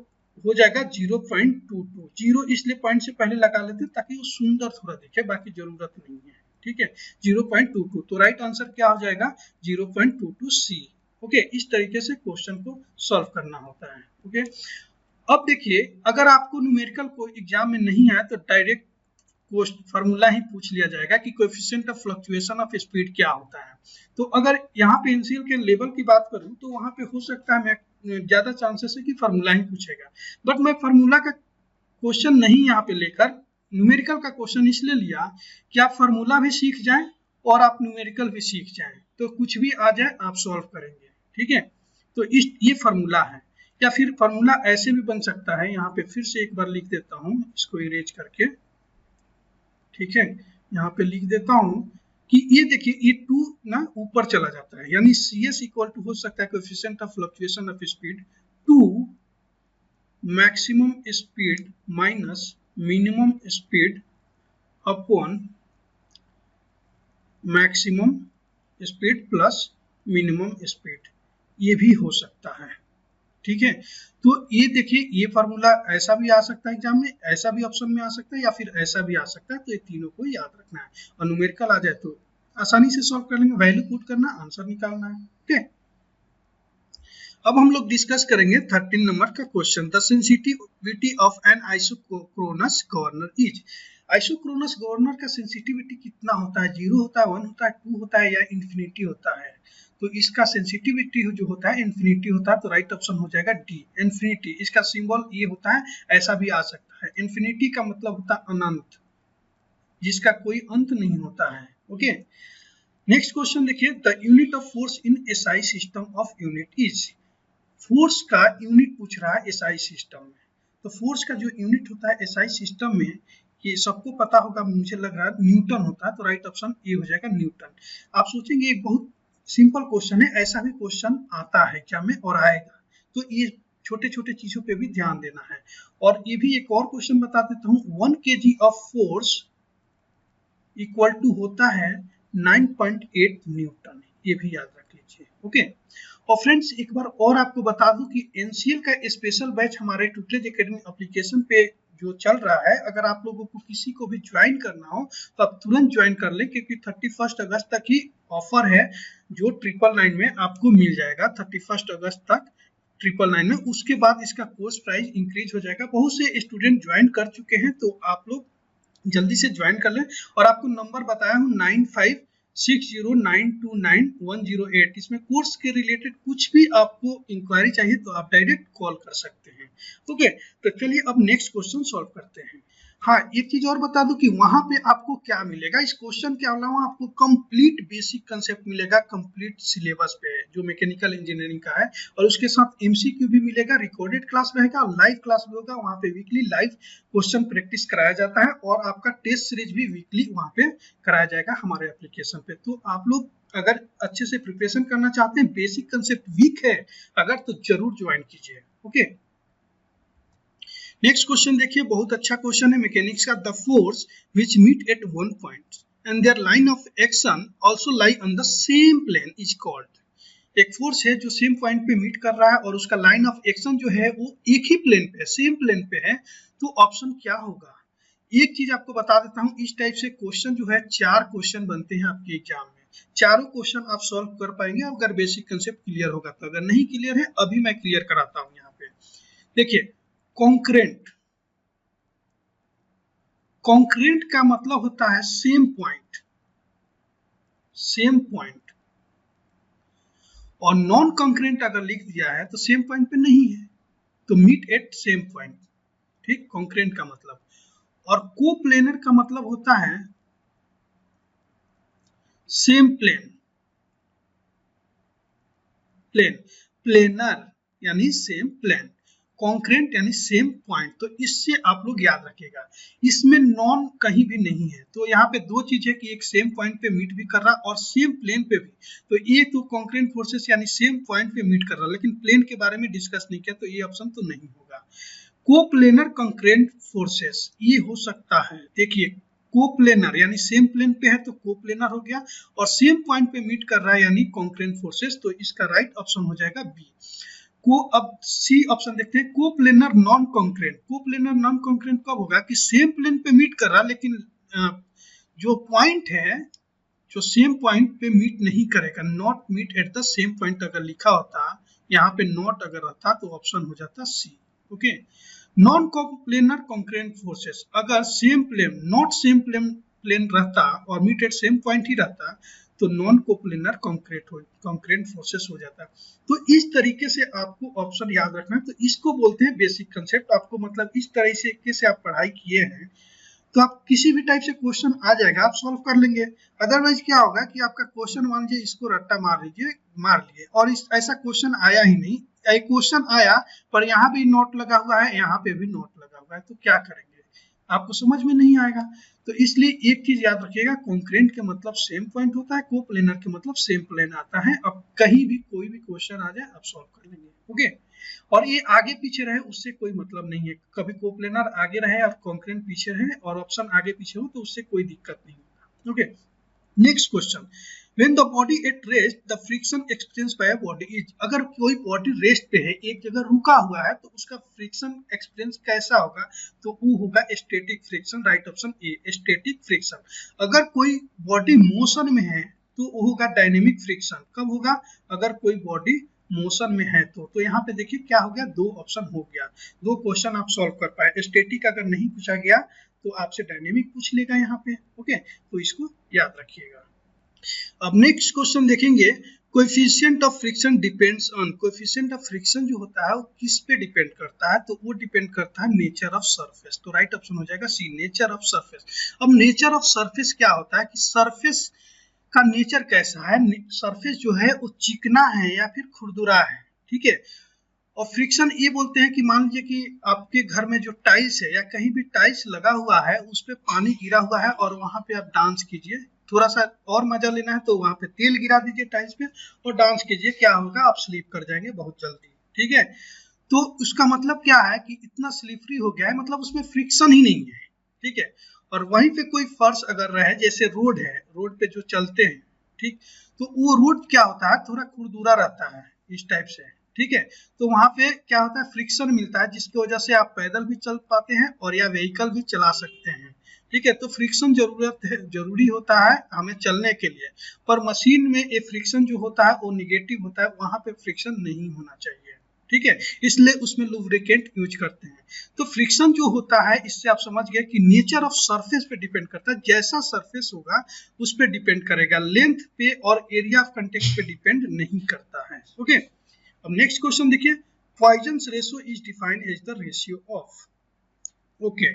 हो जाएगा 0.22। जीरो इसलिए पॉइंट से पहले लगा लेते हैं ताकि वो सुंदर थोड़ा दिखे, बाकी जरूरत नहीं है। ठीक है, 0.22, तो राइट आंसर क्या हो जाएगा 0.22 सी। ओके, इस तरीके से क्वेश्चन को सॉल्व करना होता है। ओके, अब देखिए अगर आपको न्यूमेरिकल को एग्जाम में नहीं आया तो डायरेक्ट फार्मूला ही पूछ लिया जाएगा कि coefficient of fluctuation of speed क्या होता है। तो अगर यहाँ पे एनसीएल के लेवल की बात करूँ तो वहां पे हो सकता है मैं ज्यादा चांसेस है कि फार्मूला ही पूछेगा, बट मैं फार्मूला का क्वेश्चन नहीं यहाँ पे लेकर न्यूमेरिकल का क्वेश्चन इसलिए लिया कि आप फार्मूला भी सीख जाएं और आप न्यूमेरिकल भी सीख जाएं, तो कुछ भी आ जाए आप सॉल्व करेंगे। ठीक है, तो ये फार्मूला है, या फिर फार्मूला ऐसे भी बन सकता है, यहाँ पे फिर से एक बार लिख देता हूँ इसको इरेज करके। ठीक है, यहाँ पे लिख देता हूँ कि ये देखिए ये 2 ना ऊपर चला जाता है, यानी सी एस इक्वल टू हो सकता है coefficient of fluctuation of speed 2 maximum speed minus minimum speed upon maximum speed plus minimum speed, ये भी हो सकता है। ठीक है, तो ये देखिए ये फार्मूला ऐसा भी आ सकता है एग्जाम में, ऐसा भी ऑप्शन में आ सकता है, या फिर ऐसा भी आ सकता है, तो ये तीनों को याद रखना है। और न्यूमेरिकल आ जाए तो आसानी से सॉल्व कर लेंगे, वैल्यू पुट करना, आंसर निकालना है। ठीक है, अब हम लोग डिस्कस करेंगे 13 नंबर का question, the sensitivity of an isochronous governor is. Isochronous governor का सेंसिटिविटी कितना होता है, 0 होता है, 1 होता है, 2 होता है, या इन्फिनिटी होता है। तो इसका सेंसिटिविटी जो होता है इन्फिनिटी होता है, तो राइट ऑप्शन हो जाएगा डी इन्फिनिटी। इसका सिंबल ये होता है, ऐसा भी आ सकता है, इन्फिनिटी का मतलब होता है अनंत, जिसका कोई अंत नहीं होता है। ओके, नेक्स्ट क्वेश्चन देखिए, the unit of force in SI system of unit is. Force का यूनिट पूछ रहा है एसआई सिस्टम में, तो फोर्स का जो यूनिट होता है एसआई सिस्टम में ये सबको पता होगा, मुझे लग रहा है न्यूटन होता है, तो राइट ऑप्शन ए हो जाएगा न्यूटन। आप सोचेंगे एक बहुत सिंपल क्वेश्चन है, ऐसा भी क्वेश्चन आता है क्या में और आएगा, तो ये छोटे छोटे चीजों पे भी ध्यान देना है। और ये भी एक और क्वेश्चन बता देता हूँ, 1 kg of force equal to होता है 9.8 न्यूटन, ये भी याद रख लीजिए। ओके, और फ्रेंड्स एक बार और आपको बता दूं कि एनसीएल का स्पेशल बैच हमारे ट्यूटरेज एकेडमी एप्लीकेशन पे जो चल रहा है, अगर आप लोगों को किसी को भी ज्वाइन करना हो तो आप तुरंत ज्वाइन कर लें, क्योंकि 31 अगस्त तक ही ऑफर है जो 999 में आपको मिल जाएगा। 31 अगस्त तक 999 में, उसके बाद इसका कोर्स प्राइस इंक्रीज हो जाएगा। बहुत से स्टूडेंट ज्वाइन कर चुके हैं, तो आप लोग जल्दी से ज्वाइन कर लें। और आपको नंबर बताया हूँ 9560929108, इसमें कोर्स के रिलेटेड कुछ भी आपको इंक्वायरी चाहिए तो आप डायरेक्ट कॉल कर सकते हैं। ओके, तो चलिए अब नेक्स्ट क्वेश्चन सॉल्व करते हैं। हाँ, एक चीज और बता दूं कि वहां पे आपको क्या मिलेगा, इस क्वेश्चन के अलावा आपको कंप्लीट बेसिक कंसेप्ट मिलेगा, कंप्लीट सिलेबस पे जो मैकेनिकल इंजीनियरिंग का है, और उसके साथ एमसीक्यू भी मिलेगा, रिकॉर्डेड क्लास रहेगा, लाइव क्लास भी होगा। वहाँ पे वीकली लाइव क्वेश्चन प्रैक्टिस कराया जाता है, और आपका टेस्ट सीरीज भी वीकली वहाँ पे कराया जाएगा हमारे एप्लीकेशन पे। तो आप लोग अगर अच्छे से प्रिपरेशन करना चाहते हैं, बेसिक कंसेप्ट वीक है अगर, तो जरूर ज्वाइन कीजिए। ओके, नेक्स्ट क्वेश्चन देखिए, बहुत अच्छा क्वेश्चन है मैकेनिक्स का। The force which meet at one point and their line of action also lie on the same plane is called. एक फोर्स है जो सेम पॉइंट पे मीट कर रहा है और उसका लाइन ऑफ एक्शन जो है वो एक ही प्लेन पे है, सेम प्लेन पे है, तो ऑप्शन क्या होगा। एक चीज आपको बता देता हूँ, इस टाइप से क्वेश्चन जो है 4 क्वेश्चन बनते हैं आपके एग्जाम में। चारों क्वेश्चन आप सॉल्व कर पाएंगे अगर बेसिक कंसेप्ट क्लियर होगा तो। अगर नहीं क्लियर है, अभी मैं क्लियर कराता हूँ यहाँ पे। देखिए, कॉन्करेंट, कॉन्करेंट का मतलब होता है सेम पॉइंट, सेम पॉइंट। और नॉन कॉन्करेंट अगर लिख दिया है तो सेम पॉइंट पे नहीं है, तो मीट एट सेम पॉइंट, ठीक, कॉन्करेंट का मतलब। और कोप्लेनर का मतलब होता है सेम प्लेन, प्लेन, प्लेनर यानी सेम प्लेन, कॉन्करेंट यानी सेम पॉइंट। तो इससे आप लोग याद रखिएगा, इसमें नॉन कहीं भी नहीं है। तो यहाँ पे दो चीज है कि एक सेम पॉइंट पे मीट भी कर रहा और सेम प्लेन पे भी। तो ये तो कॉन्करेंट फोर्सेस यानी सेम पॉइंट पे मीट कर रहा, लेकिन प्लेन के बारे में डिस्कस नहीं किया, तो ये ऑप्शन तो नहीं होगा। कोप्लेनर कॉन्करेंट फोर्सेस ये हो सकता है। देखिए, कोप्लेनर यानी सेम प्लेन पे है तो कोप्लेनर हो गया, और सेम पॉइंट पे मीट कर रहा है यानी कॉन्करेंट फोर्सेस, तो इसका राइट ऑप्शन हो जाएगा बी। अब सी ऑप्शन देखते हैं, coplanar non concurrent. Coplanar non concurrent कब होगा कि सेम प्लेन पे मीट कर रहा, लेकिन जो पॉइंट है, जो सेम पॉइंट पे मीट नहीं करेगा, not meet at the same point अगर लिखा होता, यहाँ पे नॉट अगर रहता तो ऑप्शन हो जाता C. Okay, non coplanar concurrent forces, अगर same plane, not same plane रहता और मीट एट सेम पॉइंट ही रहता, तो नॉन कोप्लेनर कॉन्करेंट फोर्सेस हो जाता। तो इस तरीके से आपको ऑप्शन याद रखना है। तो इसको बोलते हैं बेसिक कंसेप्ट। आपको मतलब इस तरीके से आप पढ़ाई किए हैं तो आप किसी भी टाइप से क्वेश्चन आ जाएगा, आप सॉल्व कर लेंगे। अदरवाइज क्या होगा कि आपका क्वेश्चन मान लीजिए इसको रट्टा मार लिए और ऐसा क्वेश्चन आया ही नहीं, एक क्वेश्चन आया पर यहाँ भी नोट लगा हुआ है, यहाँ पे भी नोट लगा हुआ है, तो क्या करेंगे, आपको समझ में नहीं आएगा। तो इसलिए एक चीज याद रखिएगा, कॉन्करेंट के मतलब सेम पॉइंट होता है, कोप्लेनर के मतलब सेम प्लेन आता है। अब कहीं भी कोई भी क्वेश्चन आ जाए आप सॉल्व कर लेंगे। ओके, और ये आगे पीछे रहे उससे कोई मतलब नहीं है, कभी कोप्लेनर आगे रहे और कॉन्करेंट पीछे रहे और ऑप्शन आगे पीछे हो तो उससे कोई दिक्कत नहीं होगा। Okay, next question, when the body at rest the friction experienced by a body is, अगर कोई बॉडी रेस्ट पे है, एक जगह रुका हुआ है, तो उसका फ्रिक्शन एक्सपीरियंस कैसा होगा, तो वो होगा static friction. Right option A, static friction. अगर कोई बॉडी मोशन में है तो वो होगा डायनेमिक फ्रिक्शन। कब होगा, अगर कोई बॉडी मोशन में है तो यहाँ पे देखिए क्या हो गया, दो ऑप्शन हो गया, दो क्वेश्चन आप सॉल्व कर पाए। स्टैटिक अगर नहीं पूछा गया तो आपसे डायनेमिक पूछ लेगा यहाँ पे। ओके, तो इसको याद रखिएगा। अब नेक्स्ट क्वेश्चन देखेंगे, coefficient of friction depends on. Coefficient of friction जो होता है वो किस पे डिपेंड करता है, तो वो डिपेंड करता है नेचर ऑफ सरफेस। तो राइट ऑप्शन हो जाएगा सी, नेचर ऑफ सरफेस। अब नेचर ऑफ सरफेस क्या होता है कि सरफेस का नेचर कैसा है, सरफेस जो है वो चिकना है या फिर खुरदुरा है, ठीक है। और फ्रिक्शन ये बोलते हैं कि मान लीजिए कि आपके घर में जो टाइल्स है या कहीं भी टाइल्स लगा हुआ है उस पे पानी गिरा हुआ है और वहां पे आप डांस कीजिए, थोड़ा सा और मजा लेना है तो वहां पे तेल गिरा दीजिए टाइल्स पे और डांस कीजिए, क्या होगा, आप स्लीप कर जाएंगे बहुत जल्दी। ठीक है, तो उसका मतलब क्या है कि इतना स्लिपरी हो गया है, मतलब उसमें फ्रिक्शन ही नहीं है। ठीक है, और वहीं पे कोई फर्श अगर रहे, जैसे रोड है, रोड पे जो चलते हैं, ठीक, तो वो रोड क्या होता है, थोड़ा खुरदुरा रहता है इस टाइप से। ठीक है, तो वहां पे क्या होता है, फ्रिक्शन मिलता है जिसकी वजह से आप पैदल भी चल पाते हैं और या व्हीकल भी चला सकते हैं। ठीक है, तो फ्रिक्शन जरूरी होता है हमें चलने के लिए, पर मशीन में ये फ्रिक्शन जो होता है वो निगेटिव होता है, वहां पे फ्रिक्शन नहीं होना चाहिए। ठीक है, इसलिए उसमें लुब्रिकेंट यूज करते हैं। तो फ्रिक्शन जो होता है, इससे आप समझ गए कि नेचर ऑफ सरफेस पे डिपेंड करता है, जैसा सरफेस होगा उस पे डिपेंड करेगा, लेंथ पे और एरिया ऑफ कंटेक्ट पे डिपेंड नहीं करता है। ओके, अब नेक्स्ट क्वेश्चन देखिए, Poisson's ratio is defined as the ratio of. Okay,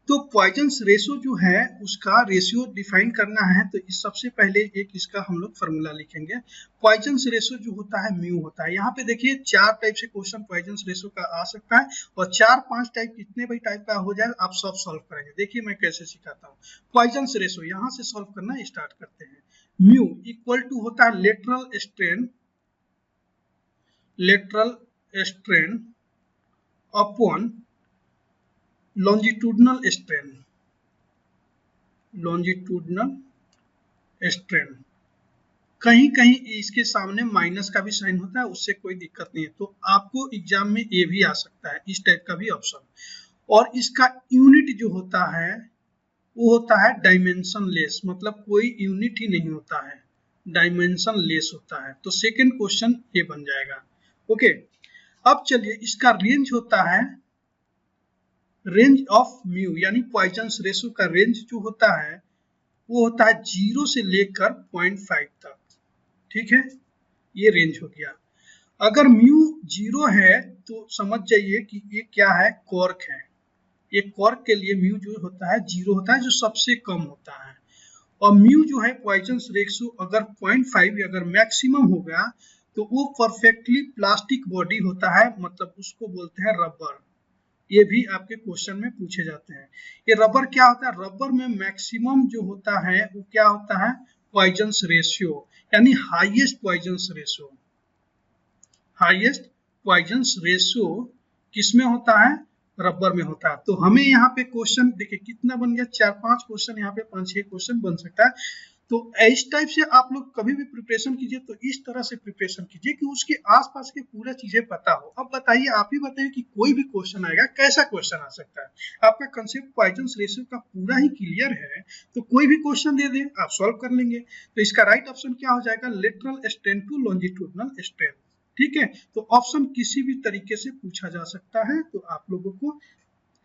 तो पॉइजन्स रेशियो जो है उसका रेशियो डिफाइन करना है, तो इस सबसे पहले एक इसका हम लोग फॉर्मूला लिखेंगे। पॉइजन्स रेशियो जो होता है म्यू होता है। यहाँ पे देखिए 4 टाइप से क्वेश्चन पॉइजन्स रेशियो का आ सकता है और 4-5 टाइप, कितने भी टाइप का हो जाए आप सब सॉल्व करेंगे। देखिए मैं कैसे सिखाता हूँ। पॉइजन्स रेशियो यहाँ से सॉल्व करना स्टार्ट करते हैं। म्यू इक्वल टू होता है lateral strain upon longitudinal strain. कहीं कहीं इसके सामने माइनस का भी साइन होता है, उससे कोई दिक्कत नहीं है, तो आपको एग्जाम में ये भी आ सकता है, इस टाइप का भी ऑप्शन। और इसका यूनिट जो होता है वो होता है डायमेंशन लेस, मतलब कोई यूनिट ही नहीं होता है, डायमेंशन लेस होता है। तो सेकेंड क्वेश्चन ये बन जाएगा। ओके, अब चलिए इसका रेंज होता है, रेंज ऑफ म्यू यानी पॉइजन्स रेशियो का रेंज जो होता है वो होता है 0 से लेकर 0.5 तक। ठीक है, ये रेंज हो गया। अगर म्यू 0 है तो समझ जाइए कि ये क्या है, कॉर्क है। ये कॉर्क के लिए म्यू जो होता है 0 होता है, जो सबसे कम होता है। और म्यू जो है पॉइजन्स रेशियो अगर 0.5 अगर मैक्सिमम हो गया तो वो परफेक्टली प्लास्टिक बॉडी होता है, मतलब उसको बोलते हैं रबर। ये भी आपके क्वेश्चन में पूछे जाते हैं। ये रबर क्या होता है, रबर में मैक्सिमम जो होता है वो क्या होता है, पॉइजन्स रेशियो, यानी highest Poisson's ratio. Highest Poisson's ratio किसमें होता है, रबर में होता है। तो हमें यहाँ पे क्वेश्चन देखिए कितना बन गया, 4-5 क्वेश्चन, यहाँ पे 5-6 क्वेश्चन बन सकता है। तो इस टाइप से आप लोग कभी भी प्रिपरेशन कीजिए तो इस तरह से प्रिपरेशन कीजिए कि उसके आसपास के पूरा चीजें पता हो। अब बताइए, आप ही बताइए कि कोई भी क्वेश्चन आएगा, कैसा क्वेश्चन आ सकता है। आपका कंसेप्ट पॉइजन्स रेशियो का पूरा ही क्लियर है तो कोई भी क्वेश्चन दे दे आप सॉल्व कर लेंगे। तो इसका राइट ऑप्शन क्या हो जाएगा, lateral strain to longitudinal strain. ठीक है, तो ऑप्शन किसी भी तरीके से पूछा जा सकता है, तो आप लोगों को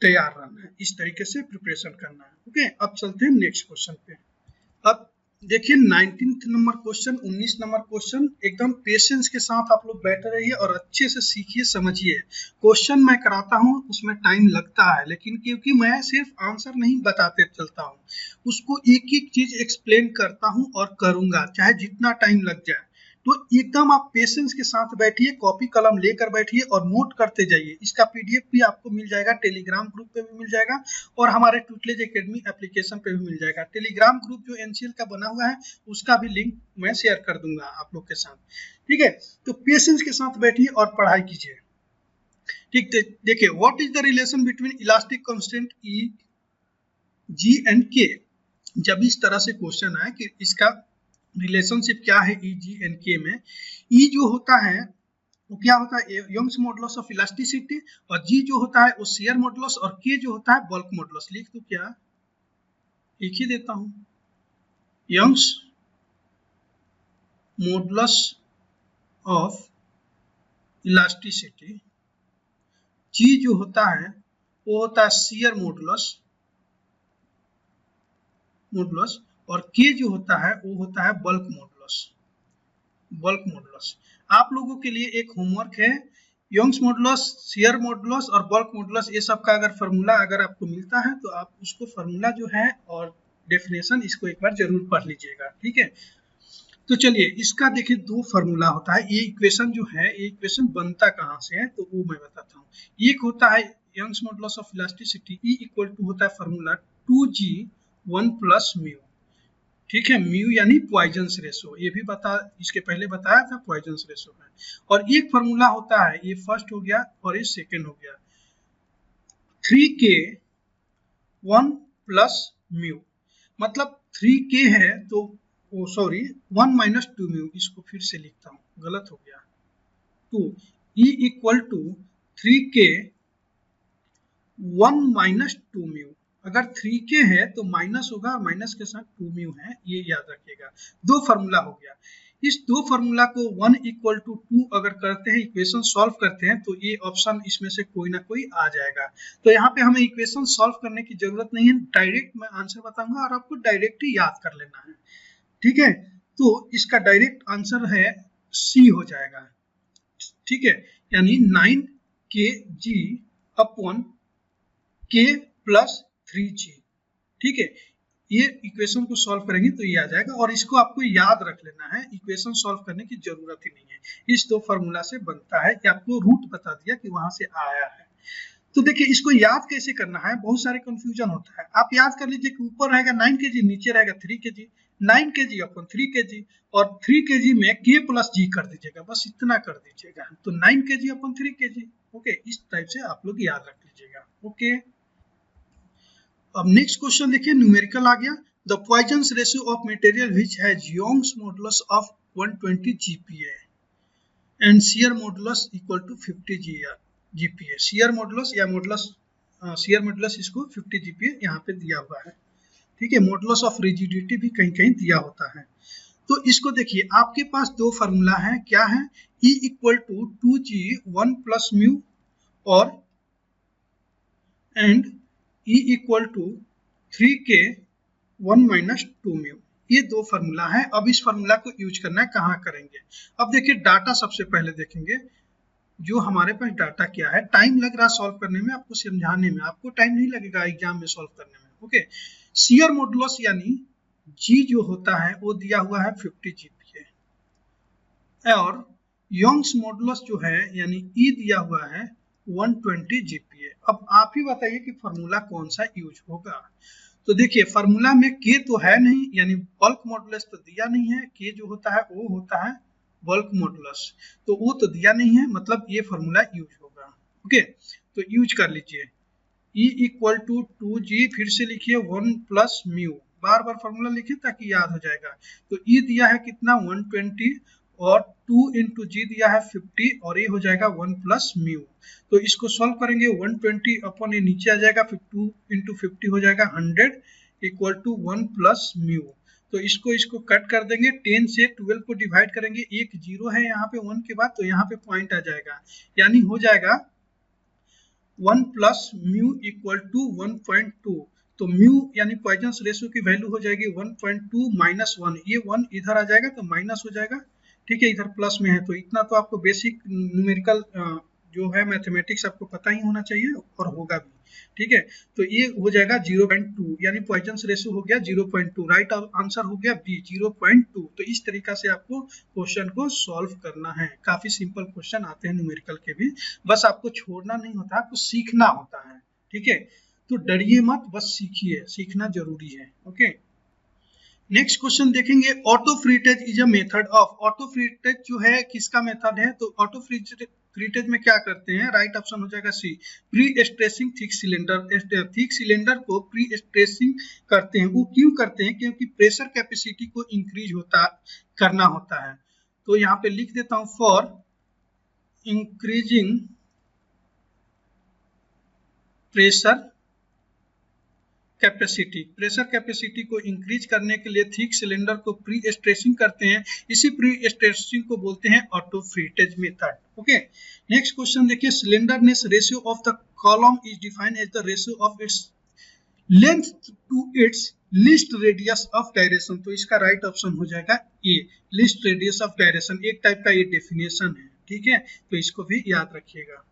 तैयार रहना है, इस तरीके से प्रिपरेशन करना है। ओके, अब चलते हैं नेक्स्ट क्वेश्चन पे। अब देखिए 19 नंबर क्वेश्चन, 19 नंबर क्वेश्चन, एकदम पेशेंस के साथ आप लोग बैठे रहिए और अच्छे से सीखिए, समझिए। क्वेश्चन मैं कराता हूँ उसमें टाइम लगता है, लेकिन क्योंकि मैं सिर्फ आंसर नहीं बताते चलता हूँ, उसको एक एक चीज एक्सप्लेन करता हूँ और करूंगा चाहे जितना टाइम लग जाए। तो एकदम आप पेशेंस के साथ बैठिए, कॉपी कलम लेकर बैठिए और नोट करते जाइए। इसका पीडीएफ भी आपको मिल जाएगा, टेलीग्राम ग्रुप पे भी मिल जाएगा और हमारे टूटलेज एकेडमी एप्लीकेशन पे भी मिल जाएगा। टेलीग्राम ग्रुप जो एनसीएल का बना हुआ है उसका भी लिंक मैं शेयर कर दूंगा आप लोग के साथ। ठीक है, तो पेशेंस के साथ बैठिए और पढ़ाई कीजिए। ठीक, देखिए what is the relation between elastic constant E, G and K. जब इस तरह से क्वेश्चन आए कि इसका रिलेशनशिप क्या है ई, जी एंड के में, ई जो होता है वो क्या होता है, यंग्स मॉडुलस ऑफ इलास्टिसिटी, और जी जो होता है वो शियर मॉडुलस, और के जो होता है बल्क मॉडुलस। लिख दूं क्या, लिख ही देता हूं, यंग्स मॉडुलस ऑफ इलास्टिसिटी। जी जो होता है वो होता है शियर मॉडुलस, और के जो होता है वो होता है बल्क मॉडुलस। आप लोगों के लिए एक होमवर्क है, यंग्स मॉडुलस, शियर मॉडुलस और बल्क मॉडुलस, ये सब का अगर फॉर्मूला अगर आपको मिलता है तो आप उसको फॉर्मूला जो है और डेफिनेशन इसको एक बार जरूर पढ़ लीजिएगा। ठीक है, तो चलिए इसका देखिए दो फार्मूला होता है। ये इक्वेशन जो है, ये इक्वेशन बनता कहाँ से है तो वो मैं बताता हूँ। एक होता है Young's modulus of elasticity, E equal to होता है फार्मूला 2g 1 प्लस म्यू। ठीक है, म्यू यानी पॉइजन्स रेशो, ये भी इसके पहले बताया था पॉइजन्स रेशो है। और एक फार्मूला होता है, ये फर्स्ट हो गया और ये सेकेंड हो गया, 3k 1 प्लस म्यू। मतलब 3k है तो सॉरी 1 माइनस 2 म्यू, इसको फिर से लिखता हूँ, गलत हो गया। 2 E equal to 3k 1 minus 2 mu. अगर 3k है तो माइनस होगा, माइनस के साथ 2 म्यू है, ये याद रखिएगा। दो फार्मूला हो गया। इस दो फार्मूला को 1 इक्वल टू 2 अगर करते हैं, इक्वेशन सॉल्व करते हैं, तो ये ऑप्शन इसमें से कोई ना कोई आ जाएगा। तो यहाँ पे हमें इक्वेशन सॉल्व करने की जरूरत नहीं है, डायरेक्ट मैं आंसर बताऊंगा और आपको डायरेक्ट ही याद कर लेना है। ठीक है, तो इसका डायरेक्ट आंसर है सी हो जाएगा। ठीक है, यानी 9kg upon k plus 3g। ठीक है, ये इक्वेशन को सॉल्व करेंगे तो ये आ जाएगा, और इसको आपको याद रख लेना है, इक्वेशन सॉल्व करने की जरूरत ही नहीं है। इस दो फार्मूला से बनता है, कि आपको रूट बता दिया कि वहां से आया है। तो देखिए इसको याद कैसे करना है, बहुत सारे कंफ्यूजन होता है। आप याद कर लीजिए कि ऊपर रहेगा 9kg, नीचे रहेगा 3kg, 9kg अपन 3kg, और 3kg में k प्लस g कर दीजिएगा, बस इतना कर दीजिएगा, तो 9kg अपन 3kg। ओके, इस टाइप से आप लोग याद रख लीजिएगा। ओके, अब नेक्स्ट क्वेश्चन देखिए, न्यूमेरिकल आ गया। The Poisson's ratio of material which has Young's modulus of 120 GPa and shear modulus equal to 50 GPa। Shear modulus या शियर मॉडुलस इसको 50 GPa यहाँ पे दिया हुआ है। ठीक है, मॉडुलस ऑफ रिजिडिटी भी कहीं कहीं दिया होता है। तो इसको देखिए, आपके पास दो फार्मूला है, क्या है, E equal to 2g 1 plus mu और and E equal to 3k 1 minus 2 म्यू। ये दो फार्मूला है। अब इस फार्मूला को यूज करना है, कहाँ करेंगे। अब देखिए डाटा सबसे पहले देखेंगे, जो हमारे पास डाटा क्या है। टाइम लग रहा सॉल्व करने में, आपको समझाने में, आपको टाइम नहीं लगेगा एग्जाम में सॉल्व करने में। ओके, शियर मॉडुलस यानी जी जो होता है वो दिया हुआ है 50 GPa, और यंग्स मॉडुलस जो है यानी ई दिया हुआ है 120 GPa। अब आप ही बताइए कि फार्मूला कौन सा यूज होगा। तो देखिए फार्मूला में के तो है नहीं, यानी बल्क मॉडुलस तो दिया नहीं है। के जो होता है वो होता है बल्क मॉडुलस, तो वो तो दिया नहीं है, मतलब ये फार्मूला यूज होगा। ओके, तो यूज कर लीजिए। E इक्वल टू 2g, फिर से लिखिए 1 प्लस म्यू, बार बार फार्मूला लिखिए ताकि याद हो जाएगा। तो E दिया है कितना 120, और 2 इंटू जी दिया है 50, और ये हो जाएगा 1 प्लस म्यू। तो इसको सॉल्व करेंगे, 120 अपॉन ये नीचे आ जाएगा, 2 इंटू 50 हो जाएगा 100 इक्वल टू 1 प्लस म्यू। तो इसको कट कर देंगे, 10 से 12 को डिवाइड करेंगे, एक जीरो है यहाँ पे 1 के बाद, तो यहाँ पे पॉइंट आ जाएगा, यानी हो जाएगा 1 प्लस म्यू इक्वल टू 1.2। तो म्यू यानी पॉइजन्स रेशियो की वैल्यू हो जाएगी 1.2 माइनस 1, ये 1 इधर आ जाएगा तो माइनस हो जाएगा। ठीक है, इधर प्लस में है, तो इतना तो आपको बेसिक न्यूमेरिकल जो है मैथमेटिक्स आपको पता ही होना चाहिए, और होगा भी। ठीक है, तो ये हो जाएगा 0.2, यानी पॉइजन्स रेशियो हो गया 0.2, राइट आंसर हो गया बी 0.2। तो इस तरीका से आपको क्वेश्चन को सॉल्व करना है। काफी सिंपल क्वेश्चन आते हैं न्यूमेरिकल के भी, बस आपको छोड़ना नहीं होता, आपको सीखना होता है। ठीक है, तो डरिए मत, बस सीखिए, सीखना जरूरी है। ओके, नेक्स्ट क्वेश्चन देखेंगे, ऑटोफ्रीटेज इज अ मेथड ऑफ। ऑटोफ्रीटेज जो है किसका मेथड है, तो ऑटोफ्रीटेज में क्या करते हैं, राइट ऑप्शन हो जाएगा C, pre stressing thick cylinder. Thick cylinder को प्री स्ट्रेसिंग करते हैं। वो क्यों करते हैं, क्योंकि प्रेशर कैपेसिटी को इंक्रीज करना होता है। तो यहाँ पे लिख देता हूं, फॉर इंक्रीजिंग प्रेशर कैपेसिटी को इंक्रीज करने के लिए थिक सिलेंडर को प्री स्ट्रेसिंग करते हैं। इसी प्री स्ट्रेसिंग को बोलते हैं autofrettage method. Okay, next question देखिए, slenderness ratio of the column is defined as the ratio of its length to its least radius of direction. तो इसका राइट ऑप्शन हो जाएगा A, least radius of direction, एक type का ये definition है। ठीक है, तो इसको भी याद रखिएगा।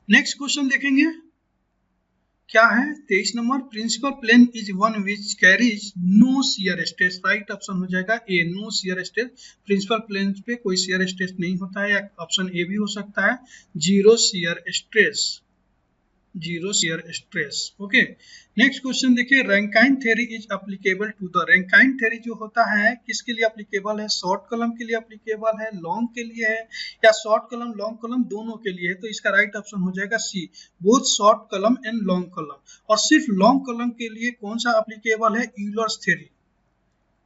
नेक्स्ट क्वेश्चन देखेंगे, क्या है 23 number, principal plane is one which carries no shear stress. Right option हो जाएगा A, no shear stress. Principal plane पे कोई शियर स्ट्रेस नहीं होता है, या ऑप्शन ए भी हो सकता है, zero shear stress, zero shear stress. Okay, next question देखिए, Rankine theory is applicable to the. Rankine theory जो होता है किसके लिए एप्लीकेबल है? शॉर्ट कॉलम के लिए एप्लीकेबल है, लॉन्ग के लिए है, या शॉर्ट कॉलम लॉन्ग कॉलम दोनों के लिए है? तो इसका राइट ऑप्शन हो जाएगा C, both short column and long column. और सिर्फ लॉन्ग कॉलम के लिए कौन सा एप्लीकेबल है? Euler's theory,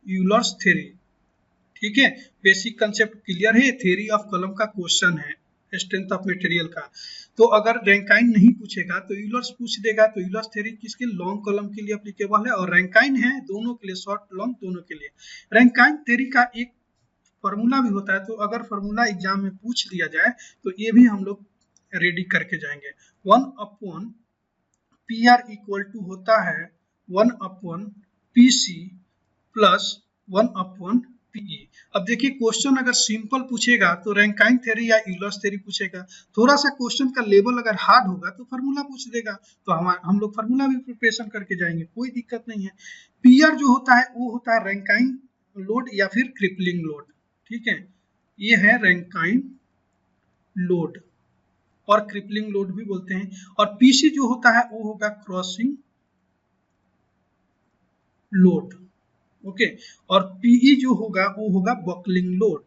Euler's theory. ठीक है, बेसिक कंसेप्ट क्लियर है, थ्योरी ऑफ कॉलम का क्वेश्चन है, स्ट्रेंथ ऑफ मटेरियल का। तो अगर रैंकाइन नहीं पूछेगा तो यूलर्स पूछ देगा, तो यूलर्स थ्योरी किसके? लॉन्ग कॉलम के लिए एप्लीकेबल है, और रैंकाइन है दोनों के लिए, शॉर्ट लॉन्ग दोनों के लिए। रैंकाइन थ्योरी का एक फॉर्मूला भी होता है, तो अगर फॉर्मूला एग्जाम में पूछ लिया जाए तो ये भी हम लोग रेडी करके जाएंगे। 1/PR इक्वल टू होता है 1/PC प्लस 1/PE। अब देखिए क्वेश्चन अगर सिंपल पूछेगा तो रैंकाइन थ्योरी या यूलर्स थ्योरी पूछेगा, थोड़ा सा क्वेश्चन का लेवल अगर हार्ड होगा तो फार्मूला पूछ देगा, तो हम लोग फार्मूला भी प्रिपरेशन करके जाएंगे, कोई दिक्कत नहीं है। पीआर जो होता है वो होता है रैंकाइन लोड या फिर क्रिपलिंग लोड। ठीक है, ये है रैंकाइन लोड और क्रिपलिंग लोड भी बोलते हैं। और पीसी जो होता है वो होगा क्रॉसिंग लोड। ओके, और पीई जो होगा वो होगा buckling load,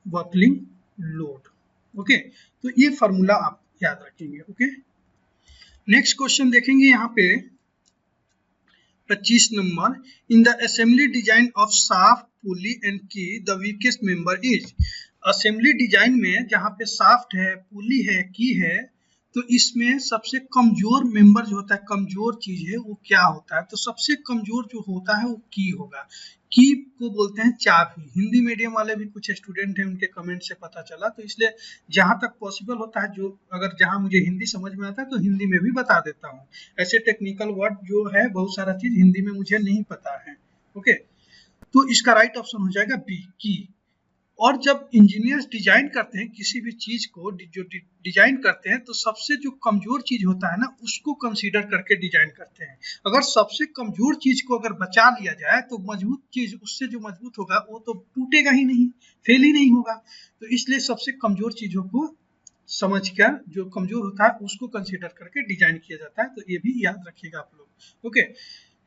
buckling load. Okay, तो ये फॉर्मूला आप याद रखेंगे। ओके, नेक्स्ट क्वेश्चन देखेंगे यहाँ पे 25 number, in the assembly design of shaft pulley and key the weakest member is. Assembly design में जहाँ पे शाफ्ट है, पुली है, की है, तो इसमें सबसे कमजोर मेंबर जो होता है, कमजोर चीज है, वो क्या होता है? तो सबसे कमजोर जो होता है वो की होगा। की को बोलते हैं चाबी। हिंदी मीडियम वाले भी कुछ स्टूडेंट हैं, उनके कमेंट से पता चला, तो इसलिए जहां तक पॉसिबल होता है, जो अगर जहां मुझे हिंदी समझ में आता है तो हिंदी में भी बता देता हूँ। ऐसे टेक्निकल वर्ड जो है, बहुत सारा चीज हिंदी में मुझे नहीं पता है। ओके, तो इसका राइट ऑप्शन हो जाएगा बी, की। और जब इंजीनियर्स डिजाइन करते हैं किसी भी चीज को, जो डिजाइन करते हैं, तो सबसे जो कमजोर चीज होता है ना, उसको कंसीडर करके डिजाइन करते हैं। अगर सबसे कमजोर चीज को अगर बचा लिया जाए तो मजबूत चीज, उससे जो मजबूत होगा वो तो टूटेगा ही नहीं, फेल ही नहीं होगा। तो इसलिए सबसे कमजोर चीजों को समझकर, जो कमजोर होता है उसको कंसीडर करके डिजाइन किया जाता है। तो ये भी याद रखिएगा आप लोग। ओके,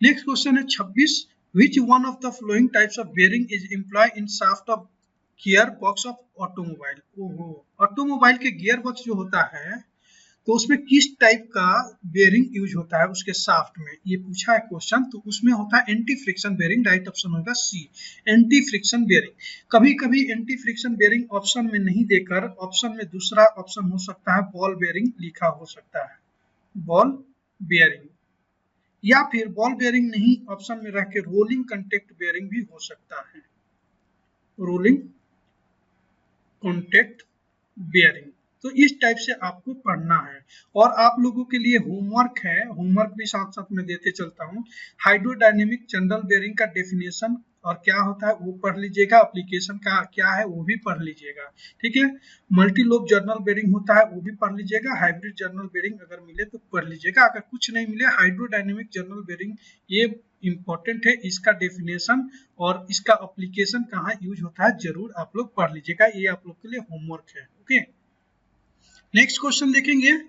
नेक्स्ट क्वेश्चन है 26, which one of the following types of bearing is employ in shaft of gear box of automobile. ओहो, ऑटोमोबाइल के गियर बॉक्स जो होता है, तो उसमें किस टाइप का बेयरिंग यूज होता है उसके शाफ्ट में, ये पूछा है क्वेश्चन। तो उसमें होता है anti friction bearing, right option होगा सी, एंटी फ्रिक्शन बेयरिंग। कभी कभी एंटी फ्रिक्शन बेयरिंग ऑप्शन में नहीं देकर ऑप्शन में दूसरा ऑप्शन हो सकता है बॉल बेयरिंग लिखा हो सकता है, बॉल बेयरिंग, या फिर बॉल बेयरिंग नहीं ऑप्शन में रह के रोलिंग कंटेक्ट बेयरिंग भी हो सकता है, रोलिंग कॉन्टैक्ट बेयरिंग। तो इस टाइप से आपको पढ़ना है। और आप लोगों के लिए होमवर्क है, होमवर्क भी साथ साथ में देते चलता हूँ। हाइड्रोडायनेमिक जनरल बेयरिंग का डेफिनेशन और क्या होता है वो पढ़ लीजिएगा, एप्लीकेशन का क्या है वो भी पढ़ लीजिएगा। ठीक है, मल्टी लोब जर्नल बेयरिंग होता है वो भी पढ़ लीजिएगा, हाइब्रिड जर्नल बेयरिंग अगर मिले तो पढ़ लीजिएगा। अगर कुछ नहीं मिले, हाइड्रोडायनेमिक जर्नल बेयरिंग ये इंपॉर्टेंट है, इसका डेफिनेशन और इसका एप्लीकेशन कहाँ यूज होता है जरूर आप लोग पढ़ लीजिएगा, ये आप लोग के लिए होमवर्क है। ओके, नेक्स्ट क्वेश्चन देखेंगे,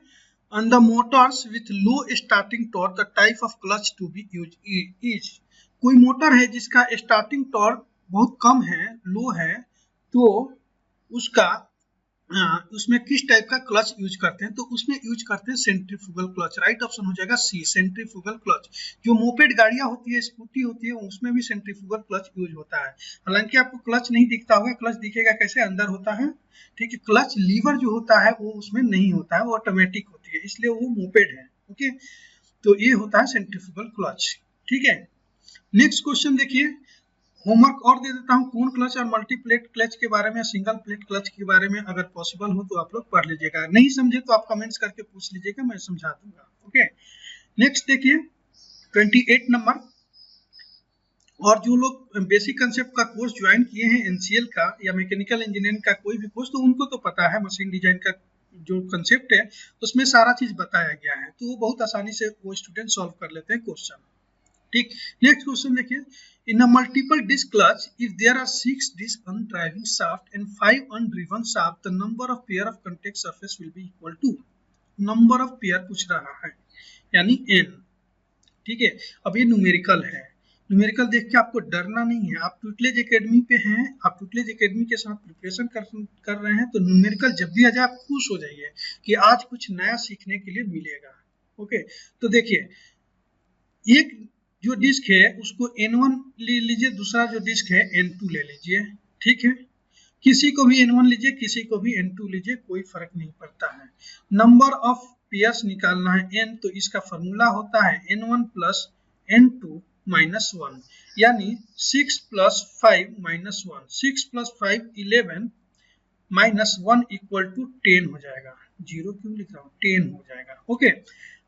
on the motors with low starting torque the type of clutch to be used is। कोई मोटर है जिसका स्टार्टिंग टॉर्क बहुत कम है, लो है, तो उसका उसमें किस टाइप का क्लच यूज करते हैं? तो उसमें यूज करते हैं सेंट्रीफ्यूगल क्लच, राइट ऑप्शन हो जाएगा सी, सेंट्रीफ्यूगल क्लच। जो मोपेड गाड़ियां होती है, स्कूटी होती है, उसमें भी सेंट्रीफ्यूगल क्लच यूज होता है। हालांकि आपको क्लच नहीं दिखता होगा, क्लच दिखेगा कैसे, अंदर होता है। ठीक है, क्लच लीवर जो होता है वो उसमें नहीं होता है, वो ऑटोमेटिक होती है, इसलिए वो मोपेड है। ओके, तो ये होता है सेंट्रीफ्यूगल क्लच। ठीक है, नेक्स्ट क्वेश्चन देखिए, होमवर्क और दे देता हूँ, कून क्लच और मल्टीप्लेट क्लच के बारे में, सिंगल प्लेट क्लच के बारे में अगर पॉसिबल हो तो आप लोग पढ़ लीजिएगा, नहीं समझे तो आप कमेंट्स करके पूछ लीजिएगा, मैं समझा दूंगा। ओके, नेक्स्ट देखिए 28 नंबर, और जो लोग बेसिक कंसेप्ट का कोर्स ज्वाइन किए हैं एनसीएल का या मैकेनिकल इंजीनियरिंग का कोई भी कोर्स, तो उनको तो पता है मशीन डिजाइन का जो कंसेप्ट है उसमें सारा चीज बताया गया है, तो वो बहुत आसानी से वो स्टूडेंट सॉल्व कर लेते हैं क्वेश्चन। ठीक, नेक्स्ट क्वेश्चन देखिए, in a multiple disc clutch if there are 6 disc on driving shaft and 5 undriven shaft the number of pair of contact surface will be equal to, number of pair पूछ रहा है यानी n। ठीक है, अब ये numerical है, numerical देख के आपको डरना नहीं है, आप ट्यूटलेज एकेडमी पे हैं, आप ट्यूटलेज एकेडमी के साथ प्रिपरेशन कर रहे हैं, तो न्यूमेरिकल जब भी आ जाए आप खुश हो जाइए कि आज कुछ नया सीखने के लिए मिलेगा। ओके, तो देखिए एक जो डिस्क है उसको N1 ले लीजिए, दूसरा जो डिस्क है N2 ले लीजिए। ठीक है, किसी को भी N1 लीजिए, किसी को भी N2 लीजिए, कोई फर्क नहीं पड़ता है। नंबर ऑफ पेयर्स निकालना है n, तो इसका फॉर्मूला होता है N1 प्लस N2 माइनस 1, यानी 6 plus 5 minus 1, 6 plus 5 11 minus 1 equal to 10 हो जाएगा। 0 क्यों लिख रहा हूँ, 10 हो जाएगा। ओके,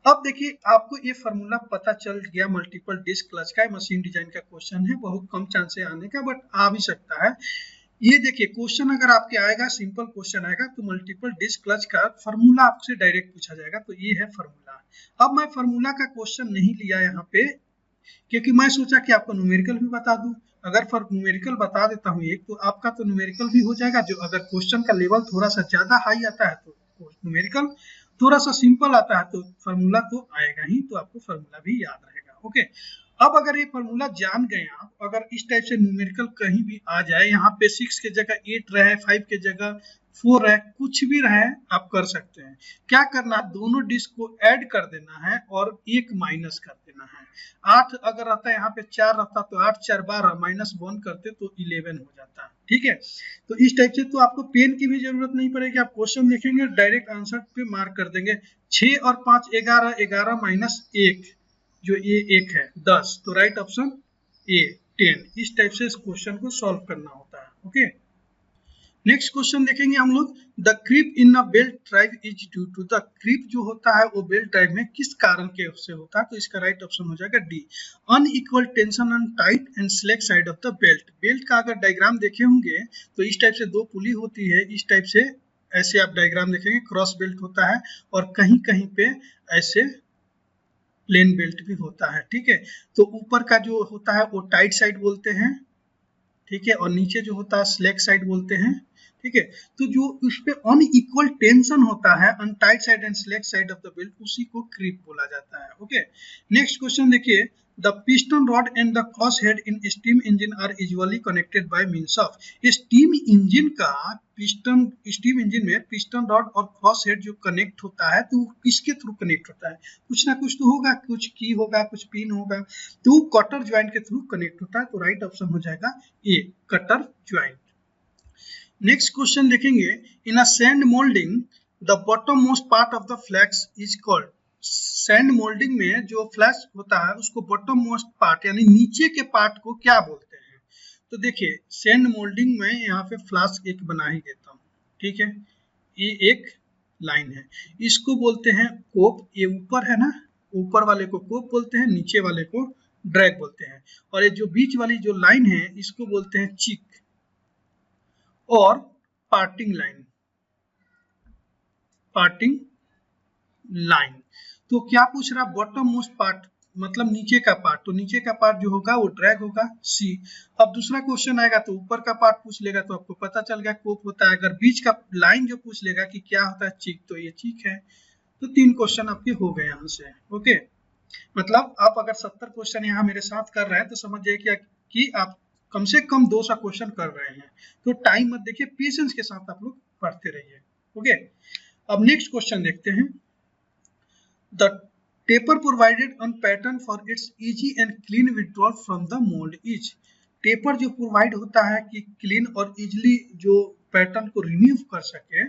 अब देखिए आपको ये फॉर्मूला पता चल गया मल्टीपल डिस्क क्लच का, मशीन डिजाइन का क्वेश्चन है, बहुत कम चांस है आने का, बट आ भी सकता है। ये देखिए क्वेश्चन अगर आपके आएगा, सिंपल क्वेश्चन आएगा, तो मल्टीपल डिस्क क्लच का फॉर्मूला आपसे डायरेक्ट पूछा जाएगा, तो ये है फॉर्मूला। अब मैं फॉर्मूला का क्वेश्चन नहीं लिया यहाँ पे, क्योंकि मैं सोचा कि आपको न्यूमेरिकल भी बता दूं। अगर न्यूमेरिकल बता देता हूँ एक, तो आपका तो न्यूमेरिकल भी हो जाएगा। जो अगर क्वेश्चन का लेवल थोड़ा सा ज्यादा हाई आता है तो न्यूमेरिकल, थोड़ा सा सिंपल आता है तो फॉर्मूला तो आएगा ही, तो आपको फॉर्मूला भी याद रहेगा। ओके, अब अगर ये फॉर्मूला जान गए आप, अगर इस टाइप से न्यूमेरिकल कहीं भी आ जाए, यहाँ पे 6 के जगह 8 रहे, 5 के जगह 4 रहे, कुछ भी रहे, आप कर सकते हैं। क्या करना है, दोनों डिस्क को ऐड कर देना है और एक माइनस कर देना है। 8 अगर रहता है यहाँ पे 4 रहता तो 8 4 12 माइनस 1 करते तो 11 हो जाता। ठीक है, तो इस टाइप से तो आपको पेन की भी जरूरत नहीं पड़ेगी, आप क्वेश्चन देखेंगे डायरेक्ट आंसर पे मार्क कर देंगे। 6 और 5 11, 11 माइनस 1 जो ये 1 है 10, तो राइट ऑप्शन ए 10। इस टाइप से इस क्वेश्चन को सॉल्व करना होता है। ओके, नेक्स्ट क्वेश्चन देखेंगे हम लोग, the creep in a belt drive is due to, the creep जो होता है वो बेल्ट ड्राइव में किस कारण के से होता है, तो इसका राइट ऑप्शन हो जाएगा D, unequal tension on tight and slack side of the belt. Belt का अगर डायग्राम देखे होंगे तो इस टाइप से 2 पुली होती है, इस टाइप से ऐसे आप डायग्राम देखेंगे, क्रॉस बेल्ट होता है और कहीं कहीं पे ऐसे प्लेन बेल्ट भी होता है। ठीक है, तो ऊपर का जो होता है वो टाइट साइड बोलते हैं, ठीक है, और नीचे जो होता है स्लेक साइड बोलते हैं। ठीक है, तो जो उस पे अनइक्वल टेंशन होता है, untight side and slack side of the belt, उसी को क्रीप बोला जाता है। ओके, नेक्स्ट क्वेश्चन देखिए, the piston rod and the cross head in steam engine are usually connected by means of. Steam engine का steam engine में piston rod और cross head जो कनेक्ट होता है, तो किसके थ्रू कनेक्ट होता है, कुछ ना कुछ तो होगा, कुछ की होगा, कुछ पिन होगा, तो कटर ज्वाइंट के थ्रू कनेक्ट होता है, तो राइट ऑप्शन हो जाएगा A, cutter joint. Next question देखेंगे, in a sand moulding the bottom most part of the flask is called. Sand moulding में जो फ्लैक्स होता है उसको बॉटम मोस्ट पार्ट यानी नीचे के पार्ट को क्या बोलते हैं, तो देखिए सैंड मोल्डिंग में यहाँ पे फ्लास्क एक बना ही देता हूँ। ठीक है, ये एक लाइन है, इसको बोलते हैं कोप, ये ऊपर है ना, ऊपर वाले को कोप बोलते हैं, नीचे वाले को ड्रैग बोलते हैं, और ये जो बीच वाली जो लाइन है इसको बोलते हैं चिक और पार्टिंग लाइन, पार्टिंग लाइन। तो क्या पूछ रहा, बॉटम मोस्ट पार्ट मतलब नीचे का पार्ट, तो नीचे का पार्ट जो होगा वो ड्रैग होगा, सी। अब दूसरा क्वेश्चन आएगा तो ऊपर का पार्ट पूछ लेगा, तो आपको पता चल गया कोप होता है। अगर बीच का लाइन जो पूछ लेगा कि क्या होता है चिक, तो ये चिक है। तो 3 क्वेश्चन आपके हो गए यहाँ से। ओके, मतलब आप अगर 70 क्वेश्चन यहाँ मेरे साथ कर रहे हैं तो समझ जाइए कि आप कम से कम 200 क्वेश्चन कर रहे हैं, तो टाइम मत देखिए, पेशेंस के साथ आप लोग पढ़ते रहिए। ओके, अब नेक्स्ट क्वेश्चन देखते हैं, the taper provided on pattern for its easy and clean withdrawal from the mould is. Taper जो प्रोवाइड होता है कि क्लीन और इजिली जो पैटर्न को रिमूव कर सके,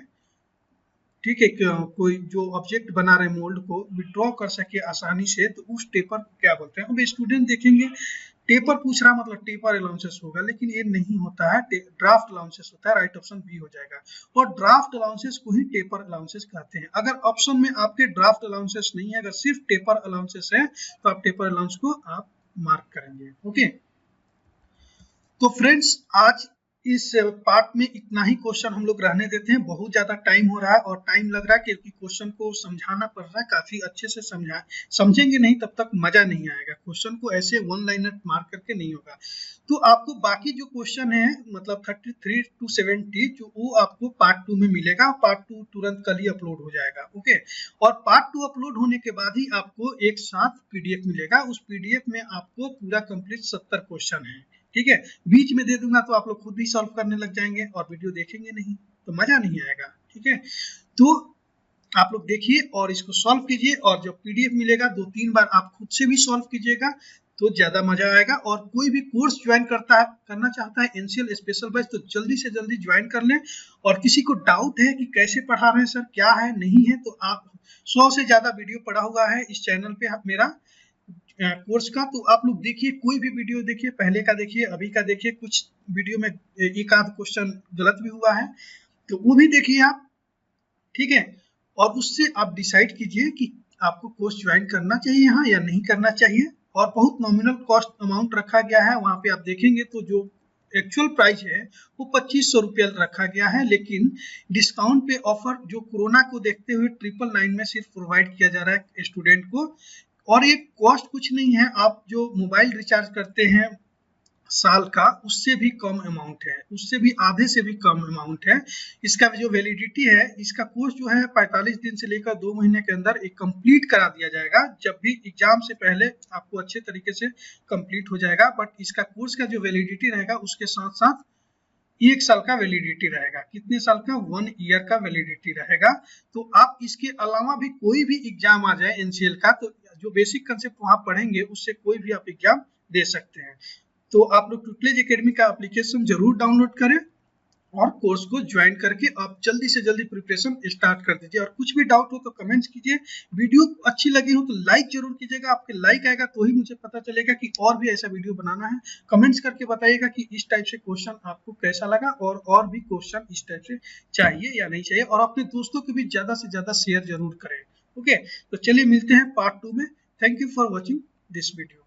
ठीक है, कोई जो ऑब्जेक्ट बना रहे मोल्ड को विड्रॉ कर सके आसानी से, तो उस टेपर को क्या बोलते हैं। अब स्टूडेंट देखेंगे टेपर पूछ रहा मतलब टेपर अलाउंसेस होगा, लेकिन ये नहीं होता है, ड्राफ्ट अलाउंसेस होता है, राइट ऑप्शन बी हो जाएगा। और ड्राफ्ट अलाउंसेस को ही टेपर अलाउंसेस कहते हैं। अगर ऑप्शन में आपके ड्राफ्ट अलाउंसेस नहीं है, अगर सिर्फ टेपर अलाउंसेस है, तो आप टेपर अलाउंस को आप मार्क करेंगे। ओके, तो फ्रेंड्स आज इस पार्ट में इतना ही क्वेश्चन हम लोग रहने देते हैं। बहुत ज्यादा टाइम हो रहा है और टाइम लग रहा है क्योंकि क्वेश्चन को समझाना पड़ रहा है, काफी अच्छे से समझेंगे नहीं तब तक मजा नहीं आएगा। क्वेश्चन को ऐसे वन लाइनर मार्क करके नहीं होगा। तो आपको बाकी जो क्वेश्चन है मतलब 33 to 70 जो वो आपको पार्ट 2 में मिलेगा। पार्ट 2 तुरंत कल ही अपलोड हो जाएगा। ओके, और पार्ट 2 अपलोड होने के बाद ही आपको एक साथ पीडीएफ मिलेगा। उस पीडीएफ में आपको पूरा कंप्लीट 70 क्वेश्चन है। ठीक है, बीच में दे दूंगा तो आप लोग खुद ही सॉल्व करने लग जाएंगे और वीडियो देखेंगे नहीं तो मजा नहीं आएगा। ठीक है, तो आप लोग देखिए और इसको सॉल्व कीजिए और जब पीडीएफ मिलेगा 2-3 बार आप खुद से भी सॉल्व कीजिएगा तो ज्यादा मजा आएगा। और कोई भी कोर्स ज्वाइन करना चाहता है एनसीएल स्पेशल बैच तो जल्दी से जल्दी ज्वाइन कर लें। और किसी को डाउट है कि कैसे पढ़ा रहे हैं सर, क्या है नहीं है, तो आप 100 से ज्यादा वीडियो पढ़ा हुआ है इस चैनल पे मेरा कोर्स का, तो आप लोग देखिए, कोई भी वीडियो देखिए, पहले का देखिए, अभी का देखिए। कुछ वीडियो में एक आध क्वेश्चन गलत भी हुआ है तो वो भी देखिए आप। ठीक है, और उससे आप डिसाइड कीजिए कि आपको कोर्स ज्वाइन करना चाहिए यहाँ या नहीं करना चाहिए। और बहुत नॉमिनल कॉस्ट अमाउंट रखा गया है, वहां पे आप देखेंगे तो जो एक्चुअल प्राइस है वो 2500 रुपया रखा गया है, लेकिन डिस्काउंट पे ऑफर जो कोरोना को देखते हुए 999 में सिर्फ प्रोवाइड किया जा रहा है स्टूडेंट को। और ये कॉस्ट कुछ नहीं है, आप जो मोबाइल रिचार्ज करते हैं साल का उससे भी कम अमाउंट है, उससे भी आधे से भी कम अमाउंट है। इसका जो वैलिडिटी है, इसका कोर्स जो है 45 दिन से लेकर 2 महीने के अंदर एक कंप्लीट करा दिया जाएगा। जब भी एग्जाम से पहले आपको अच्छे तरीके से कंप्लीट हो जाएगा। बट इसका कोर्स का जो वैलिडिटी रहेगा उसके साथ साथ 1 साल का वैलिडिटी रहेगा। कितने साल का? 1 ईयर का वैलिडिटी रहेगा। तो आप इसके अलावा भी कोई भी एग्जाम आ जाए एनसीएल का तो जो बेसिक कंसेप्ट वहां पढ़ेंगे उससे कोई भी आप एग्जाम दे सकते हैं। तो आप लोग ट्यूटलेज एकेडमी का एप्लीकेशन जरूर डाउनलोड करें और कोर्स को ज्वाइन करके आप जल्दी से जल्दी प्रिपरेशन स्टार्ट कर दीजिए। और कुछ भी डाउट हो तो कमेंट्स कीजिए। वीडियो अच्छी लगी हो तो लाइक जरूर कीजिएगा। आपके लाइक आएगा तो ही मुझे पता चलेगा कि और भी ऐसा वीडियो बनाना है। कमेंट्स करके बताइएगा कि इस टाइप से क्वेश्चन आपको कैसा लगा और भी क्वेश्चन इस टाइप से चाहिए या नहीं चाहिए। और अपने दोस्तों को भी ज्यादा से ज्यादा शेयर जरूर करें। ओके, तो चलिए मिलते हैं पार्ट 2 में। Thank you for watching this video.